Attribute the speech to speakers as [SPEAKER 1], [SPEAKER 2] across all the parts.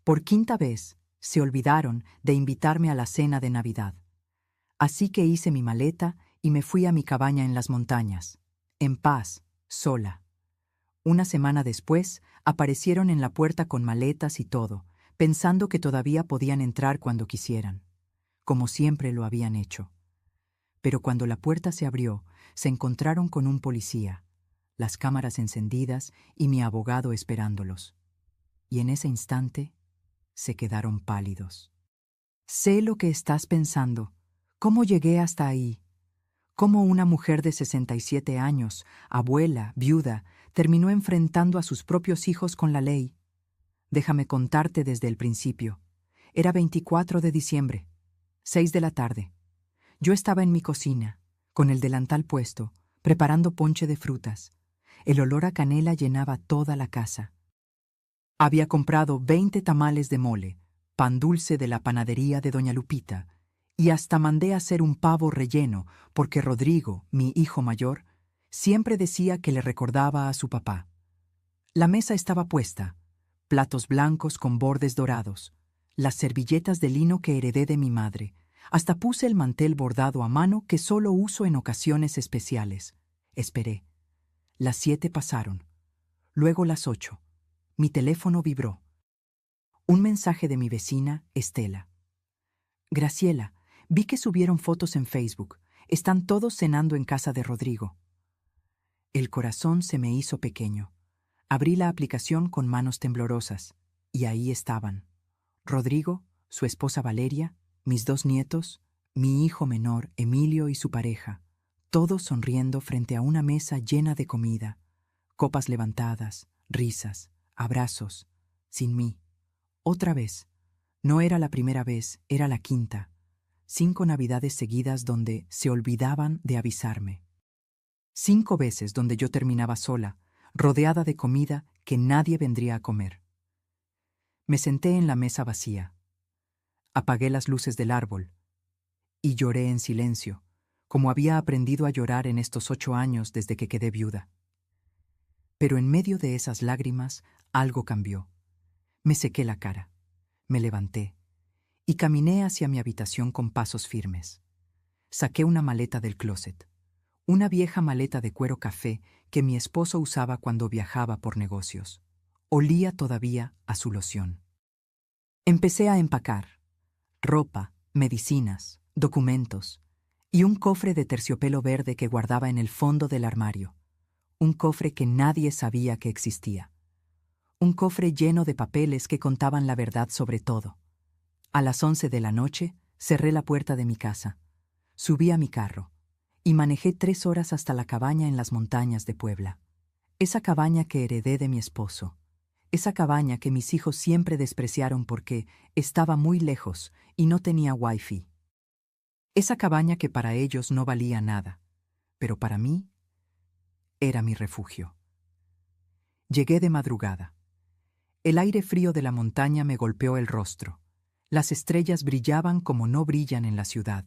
[SPEAKER 1] Por quinta vez, se olvidaron de invitarme a la cena de Navidad. Así que hice mi maleta y me fui a mi cabaña en las montañas, en paz, sola. Una semana después, aparecieron en la puerta con maletas y todo, pensando que todavía podían entrar cuando quisieran, como siempre lo habían hecho. Pero cuando la puerta se abrió, se encontraron con un policía, las cámaras encendidas y mi abogado esperándolos. Y en ese instante, se quedaron pálidos. Sé lo que estás pensando. ¿Cómo llegué hasta ahí? ¿Cómo una mujer de 67 años, abuela, viuda, terminó enfrentando a sus propios hijos con la ley? Déjame contarte desde el principio. Era 24 de diciembre, 6 de la tarde. Yo estaba en mi cocina, con el delantal puesto, preparando ponche de frutas. El olor a canela llenaba toda la casa. Había comprado 20 tamales de mole, pan dulce de la panadería de doña Lupita, y hasta mandé a hacer un pavo relleno porque Rodrigo, mi hijo mayor, siempre decía que le recordaba a su papá. La mesa estaba puesta, platos blancos con bordes dorados, las servilletas de lino que heredé de mi madre. Hasta puse el mantel bordado a mano que solo uso en ocasiones especiales. Esperé. Las 7 pasaron. Luego las 8. Mi teléfono vibró. Un mensaje de mi vecina, Estela. Graciela, vi que subieron fotos en Facebook. Están todos cenando en casa de Rodrigo. El corazón se me hizo pequeño. Abrí la aplicación con manos temblorosas, y ahí estaban. Rodrigo, su esposa Valeria, mis 2 nietos, mi hijo menor, Emilio, y su pareja, todos sonriendo frente a una mesa llena de comida, copas levantadas, risas, abrazos, sin mí. Otra vez. No era la primera vez, era la quinta. 5 navidades seguidas donde se olvidaban de avisarme. 5 veces donde yo terminaba sola, rodeada de comida que nadie vendría a comer. Me senté en la mesa vacía. Apagué las luces del árbol y lloré en silencio, como había aprendido a llorar en estos 8 años desde que quedé viuda. Pero en medio de esas lágrimas, algo cambió. Me sequé la cara, me levanté y caminé hacia mi habitación con pasos firmes. Saqué una maleta del closet, una vieja maleta de cuero café que mi esposo usaba cuando viajaba por negocios. Olía todavía a su loción. Empecé a empacar. Ropa, medicinas, documentos y un cofre de terciopelo verde que guardaba en el fondo del armario. Un cofre que nadie sabía que existía. Un cofre lleno de papeles que contaban la verdad sobre todo. A las 11 de la noche, cerré la puerta de mi casa. Subí a mi carro y manejé 3 horas hasta la cabaña en las montañas de Puebla. Esa cabaña que heredé de mi esposo. Esa cabaña que mis hijos siempre despreciaron porque estaba muy lejos y no tenía wifi. Esa cabaña que para ellos no valía nada, pero para mí era mi refugio. Llegué de madrugada. El aire frío de la montaña me golpeó el rostro. Las estrellas brillaban como no brillan en la ciudad.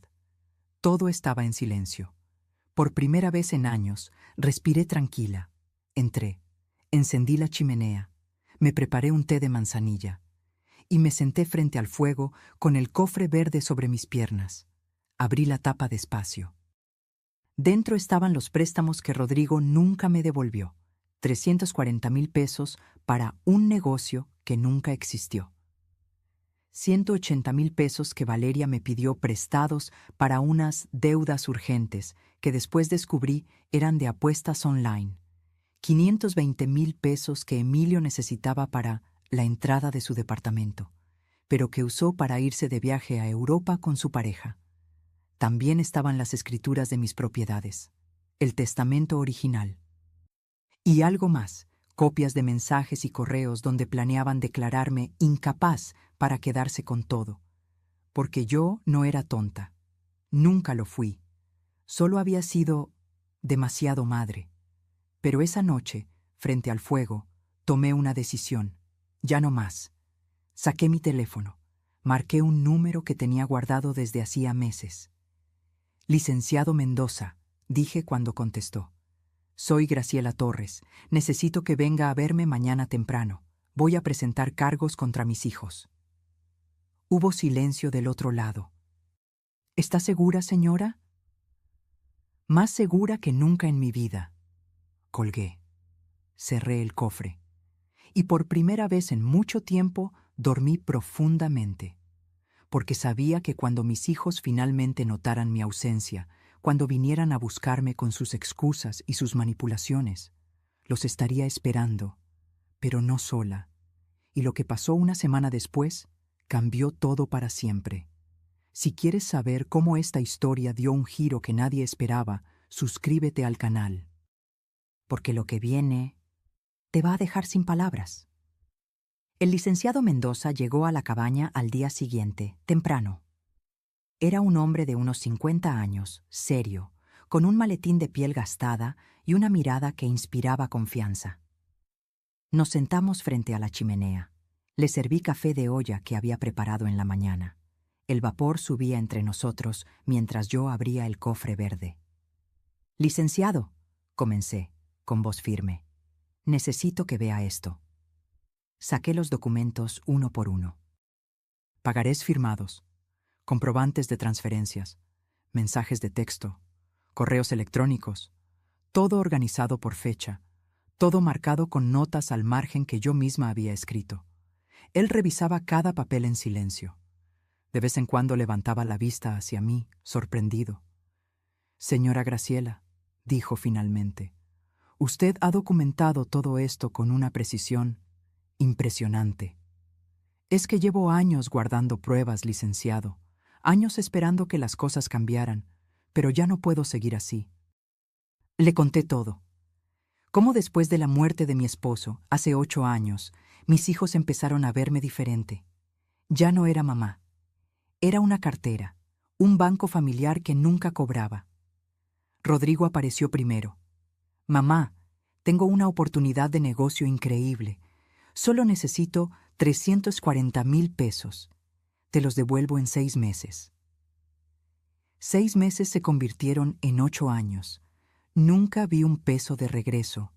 [SPEAKER 1] Todo estaba en silencio. Por primera vez en años, respiré tranquila. Entré, encendí la chimenea, me preparé un té de manzanilla y me senté frente al fuego con el cofre verde sobre mis piernas. Abrí la tapa despacio. Dentro estaban los préstamos que Rodrigo nunca me devolvió. 340,000 pesos para un negocio que nunca existió. 180,000 pesos que Valeria me pidió prestados para unas deudas urgentes que después descubrí eran de apuestas online. 520,000 pesos que Emilio necesitaba para la entrada de su departamento, pero que usó para irse de viaje a Europa con su pareja. También estaban las escrituras de mis propiedades, el testamento original. Y algo más, copias de mensajes y correos donde planeaban declararme incapaz para quedarse con todo. Porque yo no era tonta. Nunca lo fui. Solo había sido demasiado madre. Pero esa noche, frente al fuego, tomé una decisión. Ya no más. Saqué mi teléfono. Marqué un número que tenía guardado desde hacía meses. Licenciado Mendoza, dije cuando contestó. Soy Graciela Torres. Necesito que venga a verme mañana temprano. Voy a presentar cargos contra mis hijos. Hubo silencio del otro lado. ¿Está segura, señora? Más segura que nunca en mi vida. Colgué. Cerré el cofre. Y por primera vez en mucho tiempo dormí profundamente, porque sabía que cuando mis hijos finalmente notaran mi ausencia, cuando vinieran a buscarme con sus excusas y sus manipulaciones, los estaría esperando, pero no sola. Y lo que pasó una semana después cambió todo para siempre. Si quieres saber cómo esta historia dio un giro que nadie esperaba, suscríbete al canal. Porque lo que viene te va a dejar sin palabras. El licenciado Mendoza llegó a la cabaña al día siguiente, temprano. Era un hombre de unos 50 años, serio, con un maletín de piel gastada y una mirada que inspiraba confianza. Nos sentamos frente a la chimenea. Le serví café de olla que había preparado en la mañana. El vapor subía entre nosotros mientras yo abría el cofre verde. «Licenciado», comencé, con voz firme, «necesito que vea esto». Saqué los documentos uno por uno. Pagarés firmados, comprobantes de transferencias, mensajes de texto, correos electrónicos, todo organizado por fecha, todo marcado con notas al margen que yo misma había escrito. Él revisaba cada papel en silencio. De vez en cuando levantaba la vista hacia mí, sorprendido. «Señora Graciela», dijo finalmente, «usted ha documentado todo esto con una precisión impresionante. Es que llevo años guardando pruebas, licenciado, años esperando que las cosas cambiaran, pero ya no puedo seguir así». Le conté todo. Cómo después de la muerte de mi esposo, hace 8 años, mis hijos empezaron a verme diferente. Ya no era mamá. Era una cartera, un banco familiar que nunca cobraba. Rodrigo apareció primero. «Mamá, tengo una oportunidad de negocio increíble. Solo necesito 340,000 pesos. Te los devuelvo en 6 meses». 6 meses se convirtieron en 8 años. Nunca vi un peso de regreso.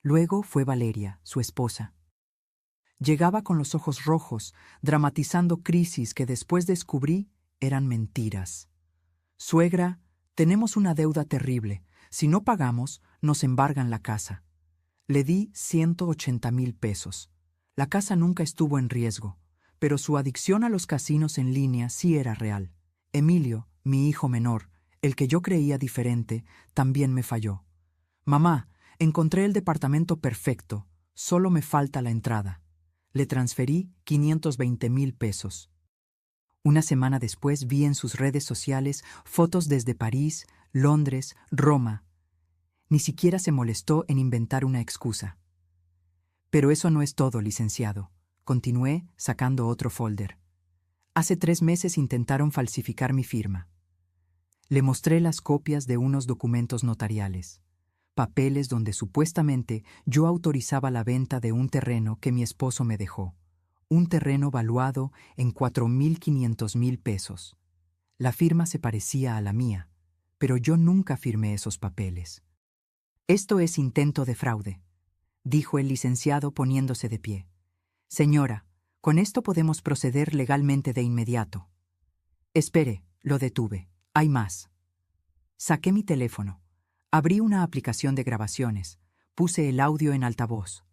[SPEAKER 1] Luego fue Valeria, su esposa. Llegaba con los ojos rojos, dramatizando crisis que después descubrí eran mentiras. «Suegra, tenemos una deuda terrible. Si no pagamos, nos embargan la casa». Le di 180,000 pesos. La casa nunca estuvo en riesgo, pero su adicción a los casinos en línea sí era real. Emilio, mi hijo menor, el que yo creía diferente, también me falló. «Mamá, encontré el departamento perfecto, solo me falta la entrada». Le transferí 520,000 pesos. Una semana después vi en sus redes sociales fotos desde París, Londres, Roma. Ni siquiera se molestó en inventar una excusa. «Pero eso no es todo, licenciado», continué sacando otro folder. «Hace 3 meses intentaron falsificar mi firma». Le mostré las copias de unos documentos notariales, papeles donde supuestamente yo autorizaba la venta de un terreno que mi esposo me dejó, un terreno valuado en 4,500,000 pesos. La firma se parecía a la mía, pero yo nunca firmé esos papeles. «Esto es intento de fraude», dijo el licenciado poniéndose de pie. «Señora, con esto podemos proceder legalmente de inmediato». «Espere», lo detuve. «Hay más». Saqué mi teléfono. Abrí una aplicación de grabaciones. Puse el audio en altavoz.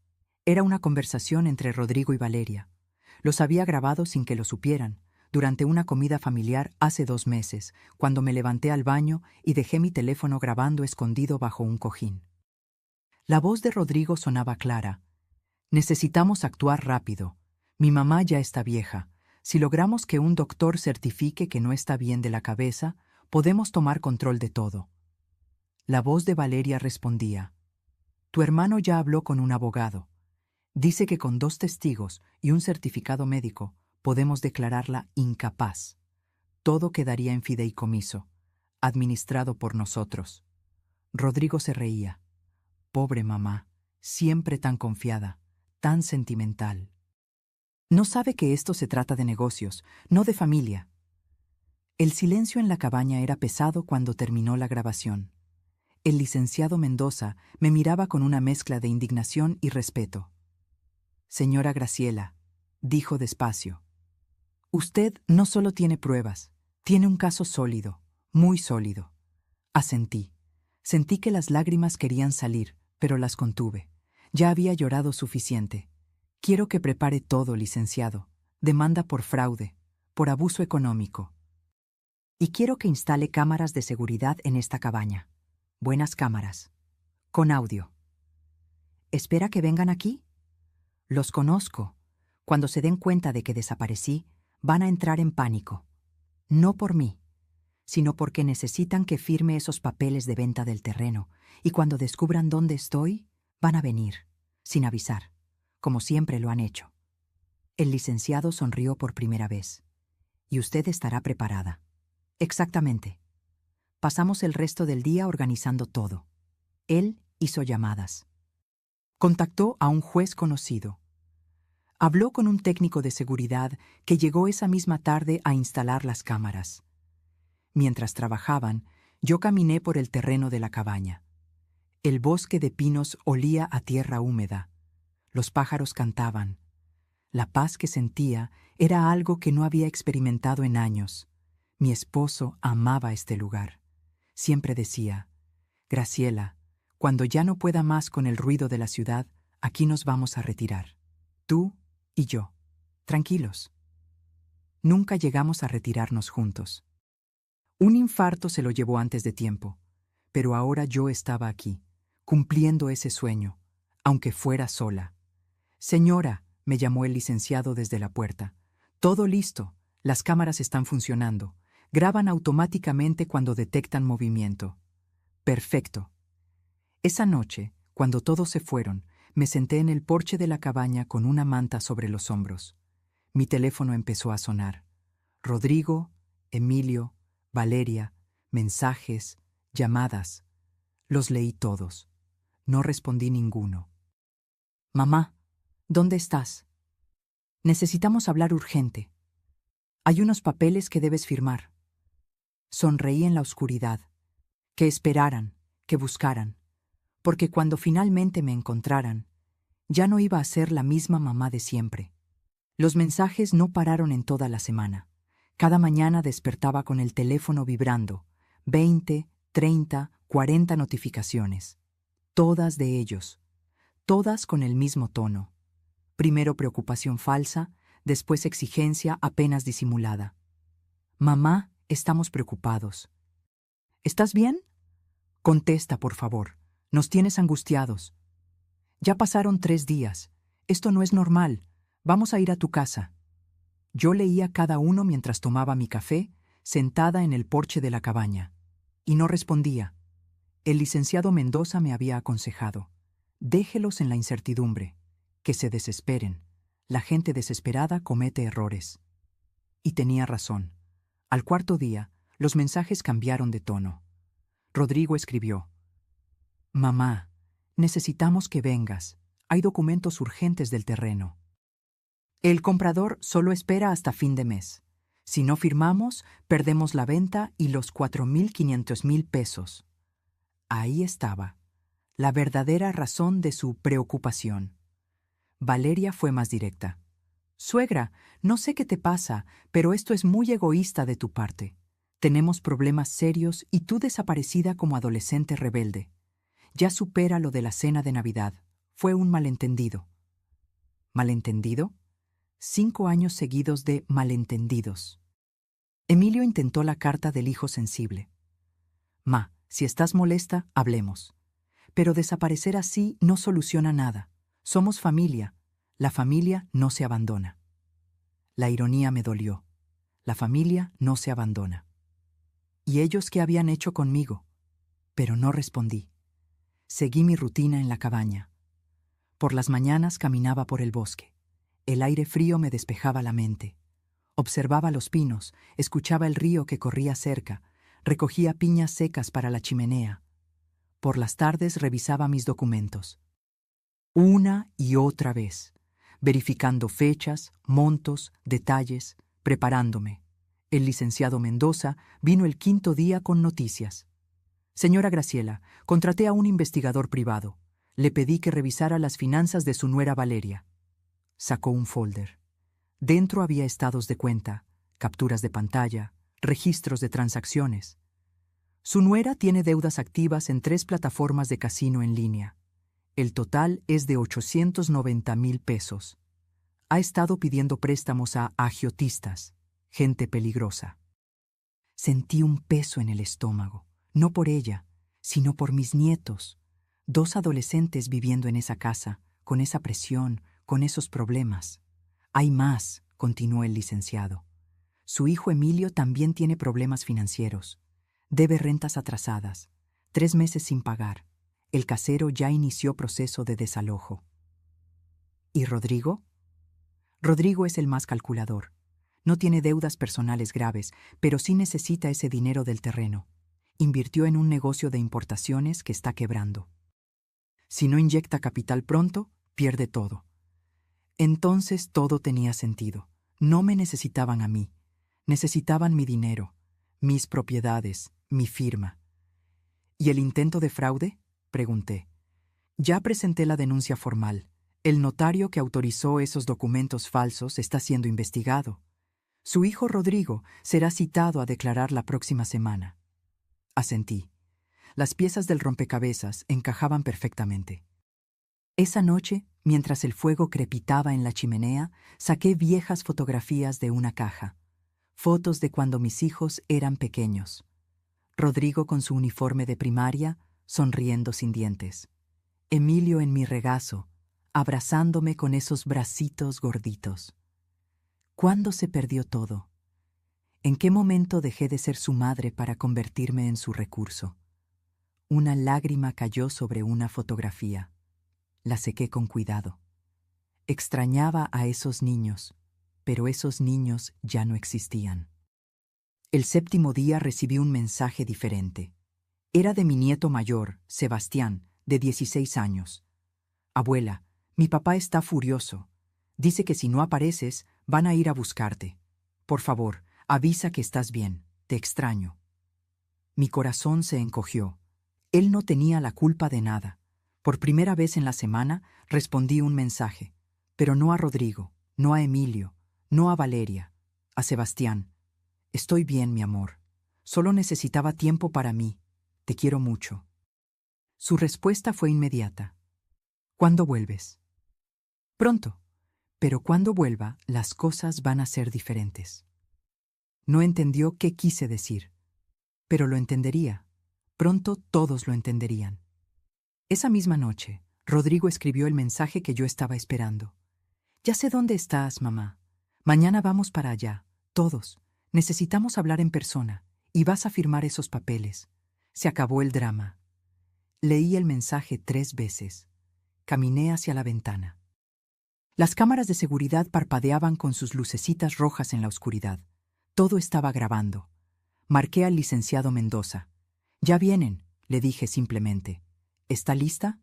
[SPEAKER 1] Era una conversación entre Rodrigo y Valeria. Los había grabado sin que lo supieran, durante una comida familiar hace 2 meses, cuando me levanté al baño y dejé mi teléfono grabando escondido bajo un cojín. La voz de Rodrigo sonaba clara. «Necesitamos actuar rápido. Mi mamá ya está vieja. Si logramos que un doctor certifique que no está bien de la cabeza, podemos tomar control de todo». La voz de Valeria respondía: «Tu hermano ya habló con un abogado. Dice que con 2 testigos y un certificado médico podemos declararla incapaz. Todo quedaría en fideicomiso, administrado por nosotros». Rodrigo se reía. «Pobre mamá, siempre tan confiada, tan sentimental. No sabe que esto se trata de negocios, no de familia». El silencio en la cabaña era pesado cuando terminó la grabación. El licenciado Mendoza me miraba con una mezcla de indignación y respeto. Señora Graciela, dijo despacio, usted no solo tiene pruebas, tiene un caso sólido, muy sólido. Asentí. Sentí que las lágrimas querían salir, pero las contuve. Ya había llorado suficiente. Quiero que prepare todo, licenciado. Demanda por fraude, por abuso económico. Y quiero que instale cámaras de seguridad en esta cabaña. Buenas cámaras. Con audio. ¿Espera que vengan aquí? Los conozco. Cuando se den cuenta de que desaparecí, van a entrar en pánico. No por mí, sino porque necesitan que firme esos papeles de venta del terreno, y cuando descubran dónde estoy, van a venir, sin avisar, como siempre lo han hecho. El licenciado sonrió por primera vez. Y usted estará preparada. Exactamente. Pasamos el resto del día organizando todo. Él hizo llamadas. Contactó a un juez conocido. Habló con un técnico de seguridad que llegó esa misma tarde a instalar las cámaras. Mientras trabajaban, yo caminé por el terreno de la cabaña. El bosque de pinos olía a tierra húmeda. Los pájaros cantaban. La paz que sentía era algo que no había experimentado en años. Mi esposo amaba este lugar. Siempre decía, Graciela, cuando ya no pueda más con el ruido de la ciudad, aquí nos vamos a retirar. Tú y yo, tranquilos. Nunca llegamos a retirarnos juntos. Un infarto se lo llevó antes de tiempo, pero ahora yo estaba aquí, cumpliendo ese sueño, aunque fuera sola. Señora, me llamó el licenciado desde la puerta. Todo listo, las cámaras están funcionando. Graban automáticamente cuando detectan movimiento. Perfecto. Esa noche, cuando todos se fueron, me senté en el porche de la cabaña con una manta sobre los hombros. Mi teléfono empezó a sonar. Rodrigo, Emilio, Valeria, mensajes, llamadas. Los leí todos. No respondí ninguno. Mamá, ¿dónde estás? Necesitamos hablar urgente. Hay unos papeles que debes firmar. Sonreí en la oscuridad. Que esperaran, que buscaran. Porque cuando finalmente me encontraran, ya no iba a ser la misma mamá de siempre. Los mensajes no pararon en toda la semana. Cada mañana despertaba con el teléfono vibrando, 20, 30, 40 notificaciones. Todas de ellos, todas con el mismo tono. Primero preocupación falsa, después exigencia apenas disimulada. Mamá, estamos preocupados. ¿Estás bien? Contesta, por favor. Nos tienes angustiados. Ya pasaron 3 días. Esto no es normal. Vamos a ir a tu casa. Yo leía cada uno mientras tomaba mi café, sentada en el porche de la cabaña. Y no respondía. El licenciado Mendoza me había aconsejado. Déjelos en la incertidumbre. Que se desesperen. La gente desesperada comete errores. Y tenía razón. Al cuarto día, los mensajes cambiaron de tono. Rodrigo escribió: Mamá, necesitamos que vengas. Hay documentos urgentes del terreno. El comprador solo espera hasta fin de mes. Si no firmamos, perdemos la venta y los 4.500.000 pesos. Ahí estaba, la verdadera razón de su preocupación. Valeria fue más directa. Suegra, no sé qué te pasa, pero esto es muy egoísta de tu parte. Tenemos problemas serios y tú desaparecida como adolescente rebelde. Ya supera lo de la cena de Navidad. Fue un malentendido. ¿Malentendido? 5 años seguidos de malentendidos. Emilio intentó la carta del hijo sensible. Ma, si estás molesta, hablemos. Pero desaparecer así no soluciona nada. Somos familia. La familia no se abandona. La ironía me dolió. La familia no se abandona. ¿Y ellos qué habían hecho conmigo? Pero no respondí. Seguí mi rutina en la cabaña. Por las mañanas caminaba por el bosque. El aire frío me despejaba la mente. Observaba los pinos, escuchaba el río que corría cerca, recogía piñas secas para la chimenea. Por las tardes revisaba mis documentos. Una y otra vez, verificando fechas, montos, detalles, preparándome. El licenciado Mendoza vino el 5.º día con noticias. Señora Graciela, contraté a un investigador privado. Le pedí que revisara las finanzas de su nuera Valeria. Sacó un folder. Dentro había estados de cuenta, capturas de pantalla, registros de transacciones. Su nuera tiene deudas activas en 3 plataformas de casino en línea. El total es de 890,000 pesos. Ha estado pidiendo préstamos a agiotistas, gente peligrosa. Sentí un peso en el estómago, no por ella, sino por mis nietos, 2 adolescentes viviendo en esa casa, con esa presión, con esos problemas. Hay más, continuó el licenciado. Su hijo Emilio también tiene problemas financieros. Debe rentas atrasadas, 3 meses sin pagar. El casero ya inició proceso de desalojo. ¿Y Rodrigo? Rodrigo es el más calculador. No tiene deudas personales graves, pero sí necesita ese dinero del terreno. Invirtió en un negocio de importaciones que está quebrando. Si no inyecta capital pronto, pierde todo. Entonces todo tenía sentido. No me necesitaban a mí. Necesitaban mi dinero, mis propiedades, mi firma. ¿Y el intento de fraude? Pregunté. Ya presenté la denuncia formal. El notario que autorizó esos documentos falsos está siendo investigado. Su hijo Rodrigo será citado a declarar la próxima semana. Asentí. Las piezas del rompecabezas encajaban perfectamente. Esa noche, mientras el fuego crepitaba en la chimenea, saqué viejas fotografías de una caja. Fotos de cuando mis hijos eran pequeños. Rodrigo con su uniforme de primaria, sonriendo sin dientes. Emilio en mi regazo, abrazándome con esos bracitos gorditos. ¿Cuándo se perdió todo? ¿En qué momento dejé de ser su madre para convertirme en su recurso? Una lágrima cayó sobre una fotografía. La sequé con cuidado. Extrañaba a esos niños, pero esos niños ya no existían. El 7º día recibí un mensaje diferente. Era de mi nieto mayor, Sebastián, de 16 años. Abuela, mi papá está furioso. Dice que si no apareces, van a ir a buscarte. Por favor, avisa que estás bien. Te extraño. Mi corazón se encogió. Él no tenía la culpa de nada. Por primera vez en la semana respondí un mensaje, pero no a Rodrigo, no a Emilio, no a Valeria, a Sebastián. Estoy bien, mi amor. Solo necesitaba tiempo para mí. Te quiero mucho. Su respuesta fue inmediata. ¿Cuándo vuelves? Pronto. Pero cuando vuelva, las cosas van a ser diferentes. No entendió qué quise decir, pero lo entendería. Pronto todos lo entenderían. Esa misma noche, Rodrigo escribió el mensaje que yo estaba esperando. Ya sé dónde estás, mamá. Mañana vamos para allá, todos. Necesitamos hablar en persona, y vas a firmar esos papeles. Se acabó el drama. Leí el mensaje 3 veces. Caminé hacia la ventana. Las cámaras de seguridad parpadeaban con sus lucecitas rojas en la oscuridad. Todo estaba grabando. Marqué al licenciado Mendoza. «Ya vienen», le dije simplemente. «¿Está lista?»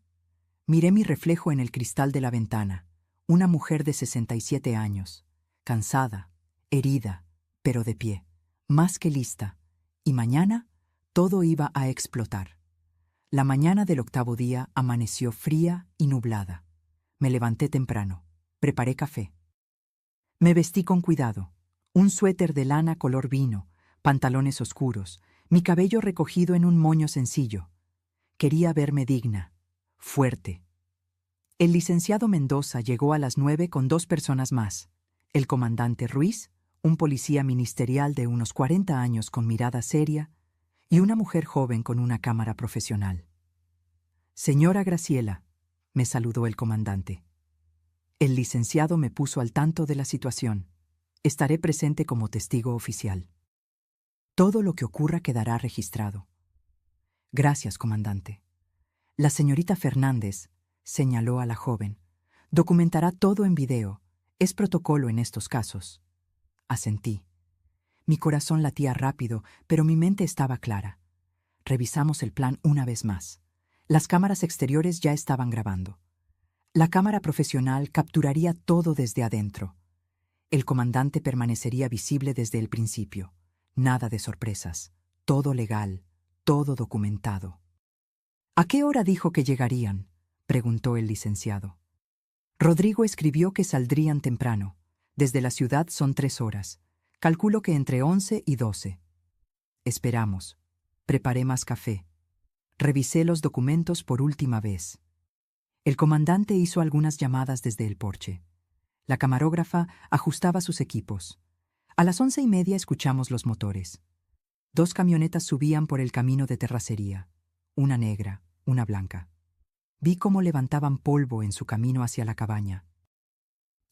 [SPEAKER 1] Miré mi reflejo en el cristal de la ventana. Una mujer de 67 años. Cansada, herida, pero de pie. Más que lista. Y mañana todo iba a explotar. La mañana del 8º día amaneció fría y nublada. Me levanté temprano. Preparé café. Me vestí con cuidado. Un suéter de lana color vino, pantalones oscuros, mi cabello recogido en un moño sencillo. Quería verme digna, fuerte. El licenciado Mendoza llegó a las 9 con 2 personas más. El comandante Ruiz, un policía ministerial de unos 40 años con mirada seria, y una mujer joven con una cámara profesional. «Señora Graciela», me saludó el comandante. El licenciado me puso al tanto de la situación. Estaré presente como testigo oficial. Todo lo que ocurra quedará registrado. Gracias, comandante. La señorita Fernández, señaló a la joven, documentará todo en video. Es protocolo en estos casos. Asentí. Mi corazón latía rápido, pero mi mente estaba clara. Revisamos el plan una vez más. Las cámaras exteriores ya estaban grabando. La cámara profesional capturaría todo desde adentro. El comandante permanecería visible desde el principio. Nada de sorpresas. Todo legal, todo documentado. «¿A qué hora dijo que llegarían?», preguntó el licenciado. Rodrigo escribió que saldrían temprano. Desde la ciudad son 3 horas. Calculo que entre 11 y 12. Esperamos. Preparé más café. Revisé los documentos por última vez. El comandante hizo algunas llamadas desde el porche. La camarógrafa ajustaba sus equipos. A las 11:30 escuchamos los motores. 2 camionetas subían por el camino de terracería. Una negra, una blanca. Vi cómo levantaban polvo en su camino hacia la cabaña.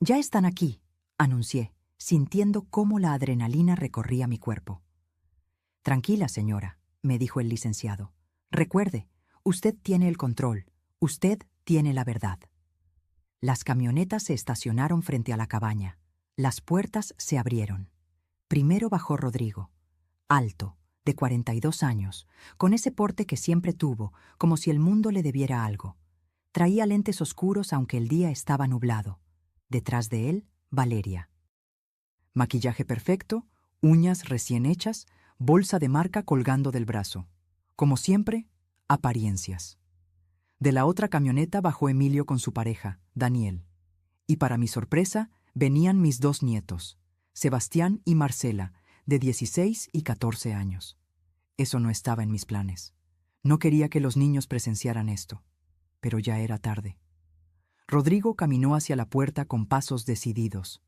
[SPEAKER 1] «Ya están aquí», anuncié, sintiendo cómo la adrenalina recorría mi cuerpo. «Tranquila, señora», me dijo el licenciado. «Recuerde, usted tiene el control, usted tiene la verdad». Las camionetas se estacionaron frente a la cabaña. Las puertas se abrieron. Primero bajó Rodrigo, alto, de 42 años, con ese porte que siempre tuvo, como si el mundo le debiera algo. Traía lentes oscuros aunque el día estaba nublado. Detrás de él, Valeria. Maquillaje perfecto, uñas recién hechas, bolsa de marca colgando del brazo. Como siempre, apariencias. De la otra camioneta bajó Emilio con su pareja, Daniel. Y para mi sorpresa, venían mis 2 nietos, Sebastián y Marcela, de 16 y 14 años. Eso no estaba en mis planes. No quería que los niños presenciaran esto. Pero ya era tarde. Rodrigo caminó hacia la puerta con pasos decididos.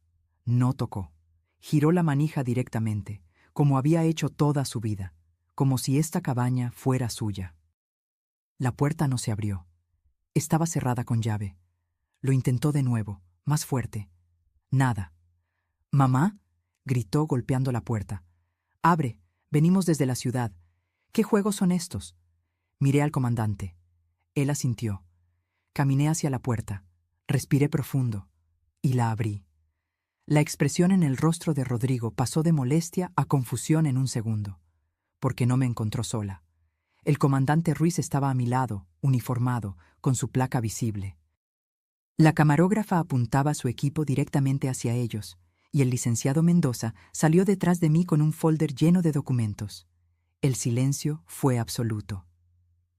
[SPEAKER 1] No tocó. Giró la manija directamente, como había hecho toda su vida, como si esta cabaña fuera suya. La puerta no se abrió. Estaba cerrada con llave. Lo intentó de nuevo, más fuerte. Nada. «¿Mamá?», gritó golpeando la puerta. «Abre, venimos desde la ciudad. ¿Qué juegos son estos?». Miré al comandante. Él asintió. Caminé hacia la puerta, respiré profundo y la abrí. La expresión en el rostro de Rodrigo pasó de molestia a confusión en un segundo, porque no me encontró sola. El comandante Ruiz estaba a mi lado, uniformado, con su placa visible. La camarógrafa apuntaba su equipo directamente hacia ellos, y el licenciado Mendoza salió detrás de mí con un folder lleno de documentos. El silencio fue absoluto.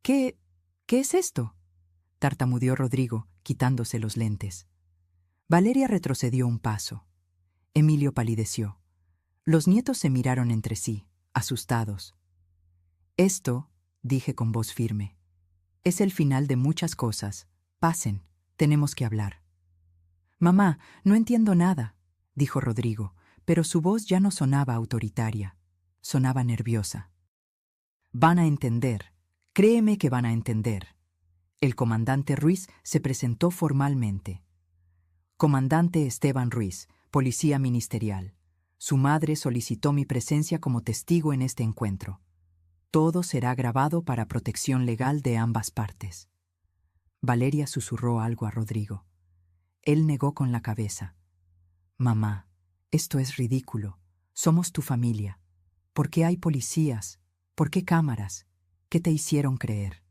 [SPEAKER 1] ¿Qué es esto?», tartamudeó Rodrigo, quitándose los lentes. Valeria retrocedió un paso. Emilio palideció. Los nietos se miraron entre sí, asustados. «Esto», dije con voz firme, «es el final de muchas cosas. Pasen, tenemos que hablar». «Mamá, no entiendo nada», dijo Rodrigo, pero su voz ya no sonaba autoritaria, sonaba nerviosa. «Van a entender, créeme que van a entender». El comandante Ruiz se presentó formalmente. «Comandante Esteban Ruiz, Policía Ministerial. Su madre solicitó mi presencia como testigo en este encuentro. Todo será grabado para protección legal de ambas partes». Valeria susurró algo a Rodrigo. Él negó con la cabeza. «Mamá, esto es ridículo. Somos tu familia. ¿Por qué hay policías? ¿Por qué cámaras? ¿Qué te hicieron creer?».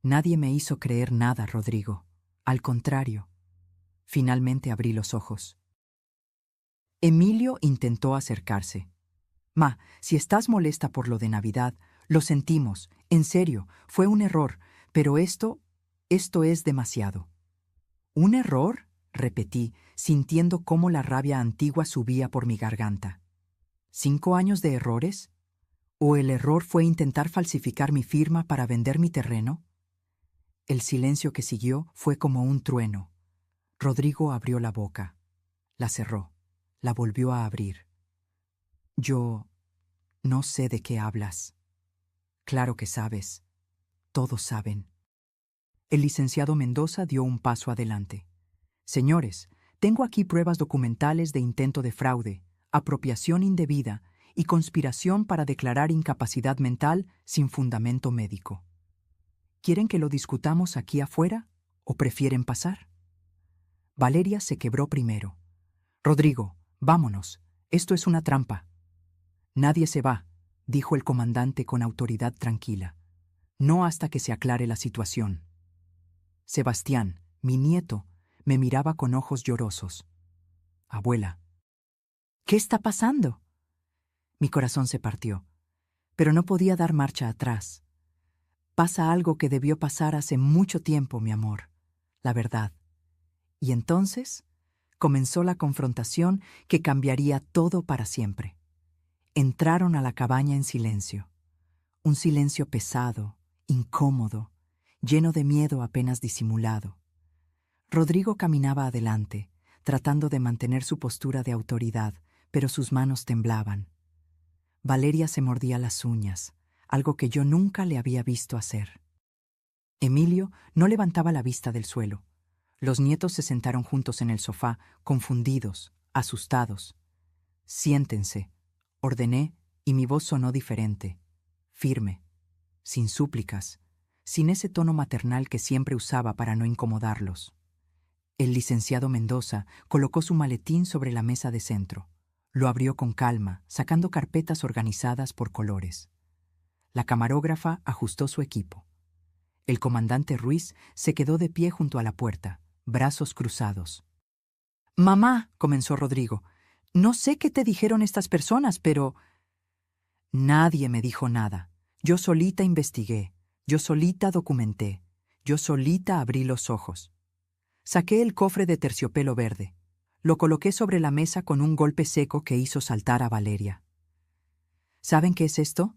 [SPEAKER 1] Nadie me hizo creer nada, Rodrigo. Al contrario. Finalmente abrí los ojos. Emilio intentó acercarse. «Ma, si estás molesta por lo de Navidad, lo sentimos. En serio, fue un error. Pero esto es demasiado». «¿Un error?», repetí, sintiendo cómo la rabia antigua subía por mi garganta. ¿5 años de errores? ¿O el error fue intentar falsificar mi firma para vender mi terreno? El silencio que siguió fue como un trueno. Rodrigo abrió la boca. La cerró. La volvió a abrir. «Yo no sé de qué hablas». «Claro que sabes. Todos saben». El licenciado Mendoza dio un paso adelante. «Señores, tengo aquí pruebas documentales de intento de fraude, apropiación indebida y conspiración para declarar incapacidad mental sin fundamento médico. ¿Quieren que lo discutamos aquí afuera o prefieren pasar?». Valeria se quebró primero. «Rodrigo, vámonos. Esto es una trampa». «Nadie se va», dijo el comandante con autoridad tranquila. «No hasta que se aclare la situación». Sebastián, mi nieto, me miraba con ojos llorosos. «Abuela». «¿Qué está pasando?». Mi corazón se partió, pero no podía dar marcha atrás. «Pasa algo que debió pasar hace mucho tiempo, mi amor. La verdad. Y entonces comenzó la confrontación que cambiaría todo para siempre. Entraron a la cabaña en silencio. Un silencio pesado, incómodo, lleno de miedo apenas disimulado. Rodrigo caminaba adelante, tratando de mantener su postura de autoridad, pero sus manos temblaban. Valeria se mordía las uñas, algo que yo nunca le había visto hacer. Emilio no levantaba la vista del suelo. Los nietos se sentaron juntos en el sofá, confundidos, asustados. «Siéntense», ordené, y mi voz sonó diferente, firme, sin súplicas, sin ese tono maternal que siempre usaba para no incomodarlos. El licenciado Mendoza colocó su maletín sobre la mesa de centro. Lo abrió con calma, sacando carpetas organizadas por colores. La camarógrafa ajustó su equipo. El comandante Ruiz se quedó de pie junto a la puerta, brazos cruzados. «Mamá», comenzó Rodrigo, «no sé qué te dijeron estas personas, pero...» «Nadie me dijo nada. Yo solita investigué, yo solita documenté, yo solita abrí los ojos. Saqué el cofre de terciopelo verde. Lo coloqué sobre la mesa con un golpe seco que hizo saltar a Valeria. «¿Saben qué es esto?»,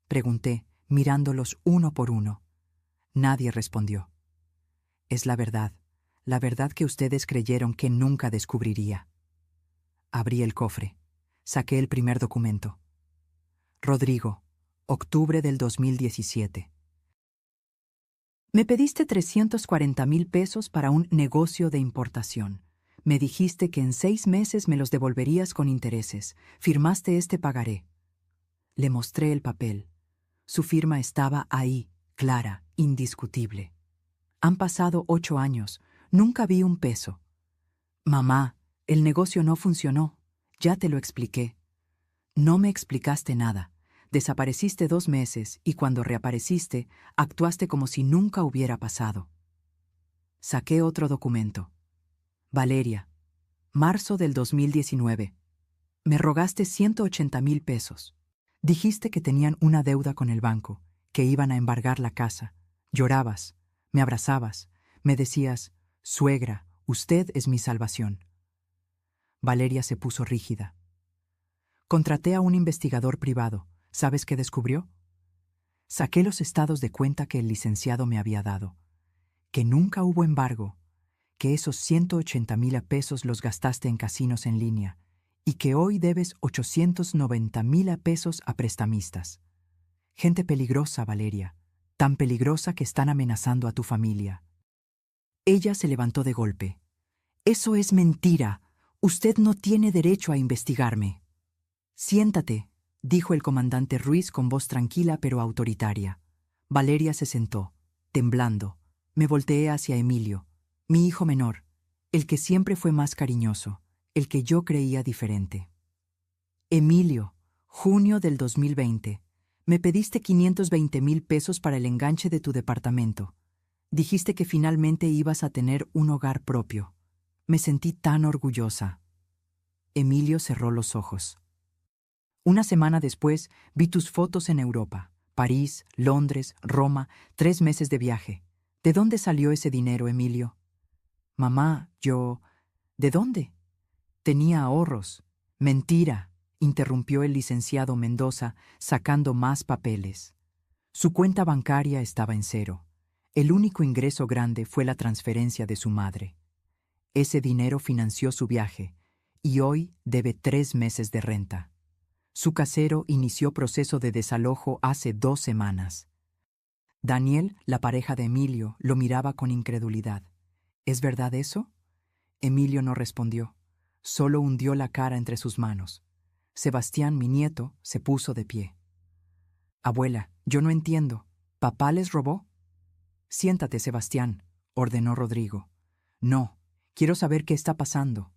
[SPEAKER 1] pregunté, mirándolos uno por uno. Nadie respondió. «Es la verdad que ustedes creyeron que nunca descubriría». Abrí el cofre. Saqué el primer documento. Rodrigo, octubre del 2017. «Me pediste 340,000 pesos para un negocio de importación. Me dijiste que en 6 meses me los devolverías con intereses. Firmaste este pagaré». Le mostré el papel. Su firma estaba ahí, clara, indiscutible. «Han pasado 8 años. Nunca vi un peso». «Mamá, el negocio no funcionó. Ya te lo expliqué». «No me explicaste nada. Desapareciste 2 meses y cuando reapareciste, actuaste como si nunca hubiera pasado». Saqué otro documento. «Valeria, marzo del 2019. Me rogaste 180,000 pesos. Dijiste que tenían una deuda con el banco, que iban a embargar la casa. Llorabas, me abrazabas, me decías, suegra, usted es mi salvación». Valeria se puso rígida. «Contraté a un investigador privado. ¿Sabes qué descubrió?» Saqué los estados de cuenta que el licenciado me había dado. Que nunca hubo embargo, que esos 180,000 pesos los gastaste en casinos en línea y que hoy debes 890,000 pesos a prestamistas. Gente peligrosa, Valeria, tan peligrosa que están amenazando a tu familia. Ella se levantó de golpe. «Eso es mentira. Usted no tiene derecho a investigarme». «Siéntate», dijo el comandante Ruiz con voz tranquila pero autoritaria. Valeria se sentó, temblando. Me volteé hacia Emilio, mi hijo menor, el que siempre fue más cariñoso, el que yo creía diferente. «Emilio, junio del 2020. Me pediste 520,000 pesos para el enganche de tu departamento. Dijiste que finalmente ibas a tener un hogar propio. Me sentí tan orgullosa». Emilio cerró los ojos. «Una semana después vi tus fotos en Europa, París, Londres, Roma, 3 meses de viaje. ¿De dónde salió ese dinero, Emilio?» «Mamá, yo... ¿De dónde?» «Tenía ahorros». «Mentira», interrumpió el licenciado Mendoza, sacando más papeles. Su cuenta bancaria estaba en cero. El único ingreso grande fue la transferencia de su madre. Ese dinero financió su viaje, y hoy debe 3 meses de renta. Su casero inició proceso de desalojo hace 2 semanas. Daniel, la pareja de Emilio, lo miraba con incredulidad. «¿Es verdad eso?» Emilio no respondió, solo hundió la cara entre sus manos. Sebastián, mi nieto, se puso de pie. «Abuela, yo no entiendo. ¿Papá les robó?» «Siéntate, Sebastián», ordenó Rodrigo. «No, quiero saber qué está pasando».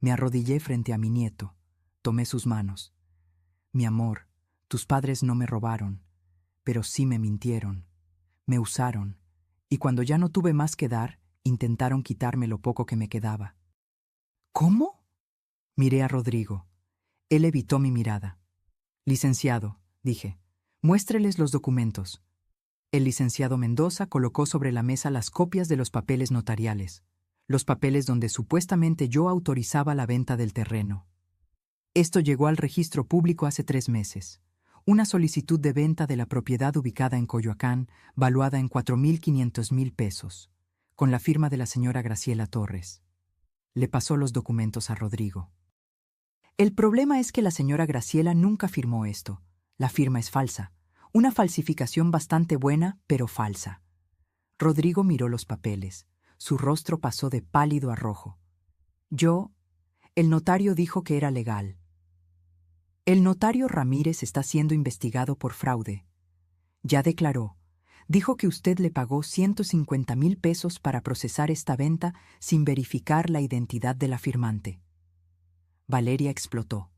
[SPEAKER 1] Me arrodillé frente a mi nieto. Tomé sus manos. «Mi amor, tus padres no me robaron, pero sí me mintieron. Me usaron, y cuando ya no tuve más que dar, intentaron quitarme lo poco que me quedaba». «¿Cómo?». Miré a Rodrigo. Él evitó mi mirada. «Licenciado», dije, «muéstreles los documentos». El licenciado Mendoza colocó sobre la mesa las copias de los papeles notariales. los papeles donde supuestamente yo autorizaba la venta del terreno. Esto llegó al registro público hace 3 meses. Una solicitud de venta de la propiedad ubicada en Coyoacán, valuada en 4.500.000 pesos, con la firma de la señora Graciela Torres. Le pasó los documentos a Rodrigo. El problema es que la señora Graciela nunca firmó esto. La firma es falsa. Una falsificación bastante buena, pero falsa. Rodrigo miró los papeles. Su rostro pasó de pálido a rojo. El notario dijo que era legal. El notario Ramírez está siendo investigado por fraude. Ya declaró. Dijo que usted le pagó 150.000 pesos para procesar esta venta sin verificar la identidad de la firmante. Valeria explotó.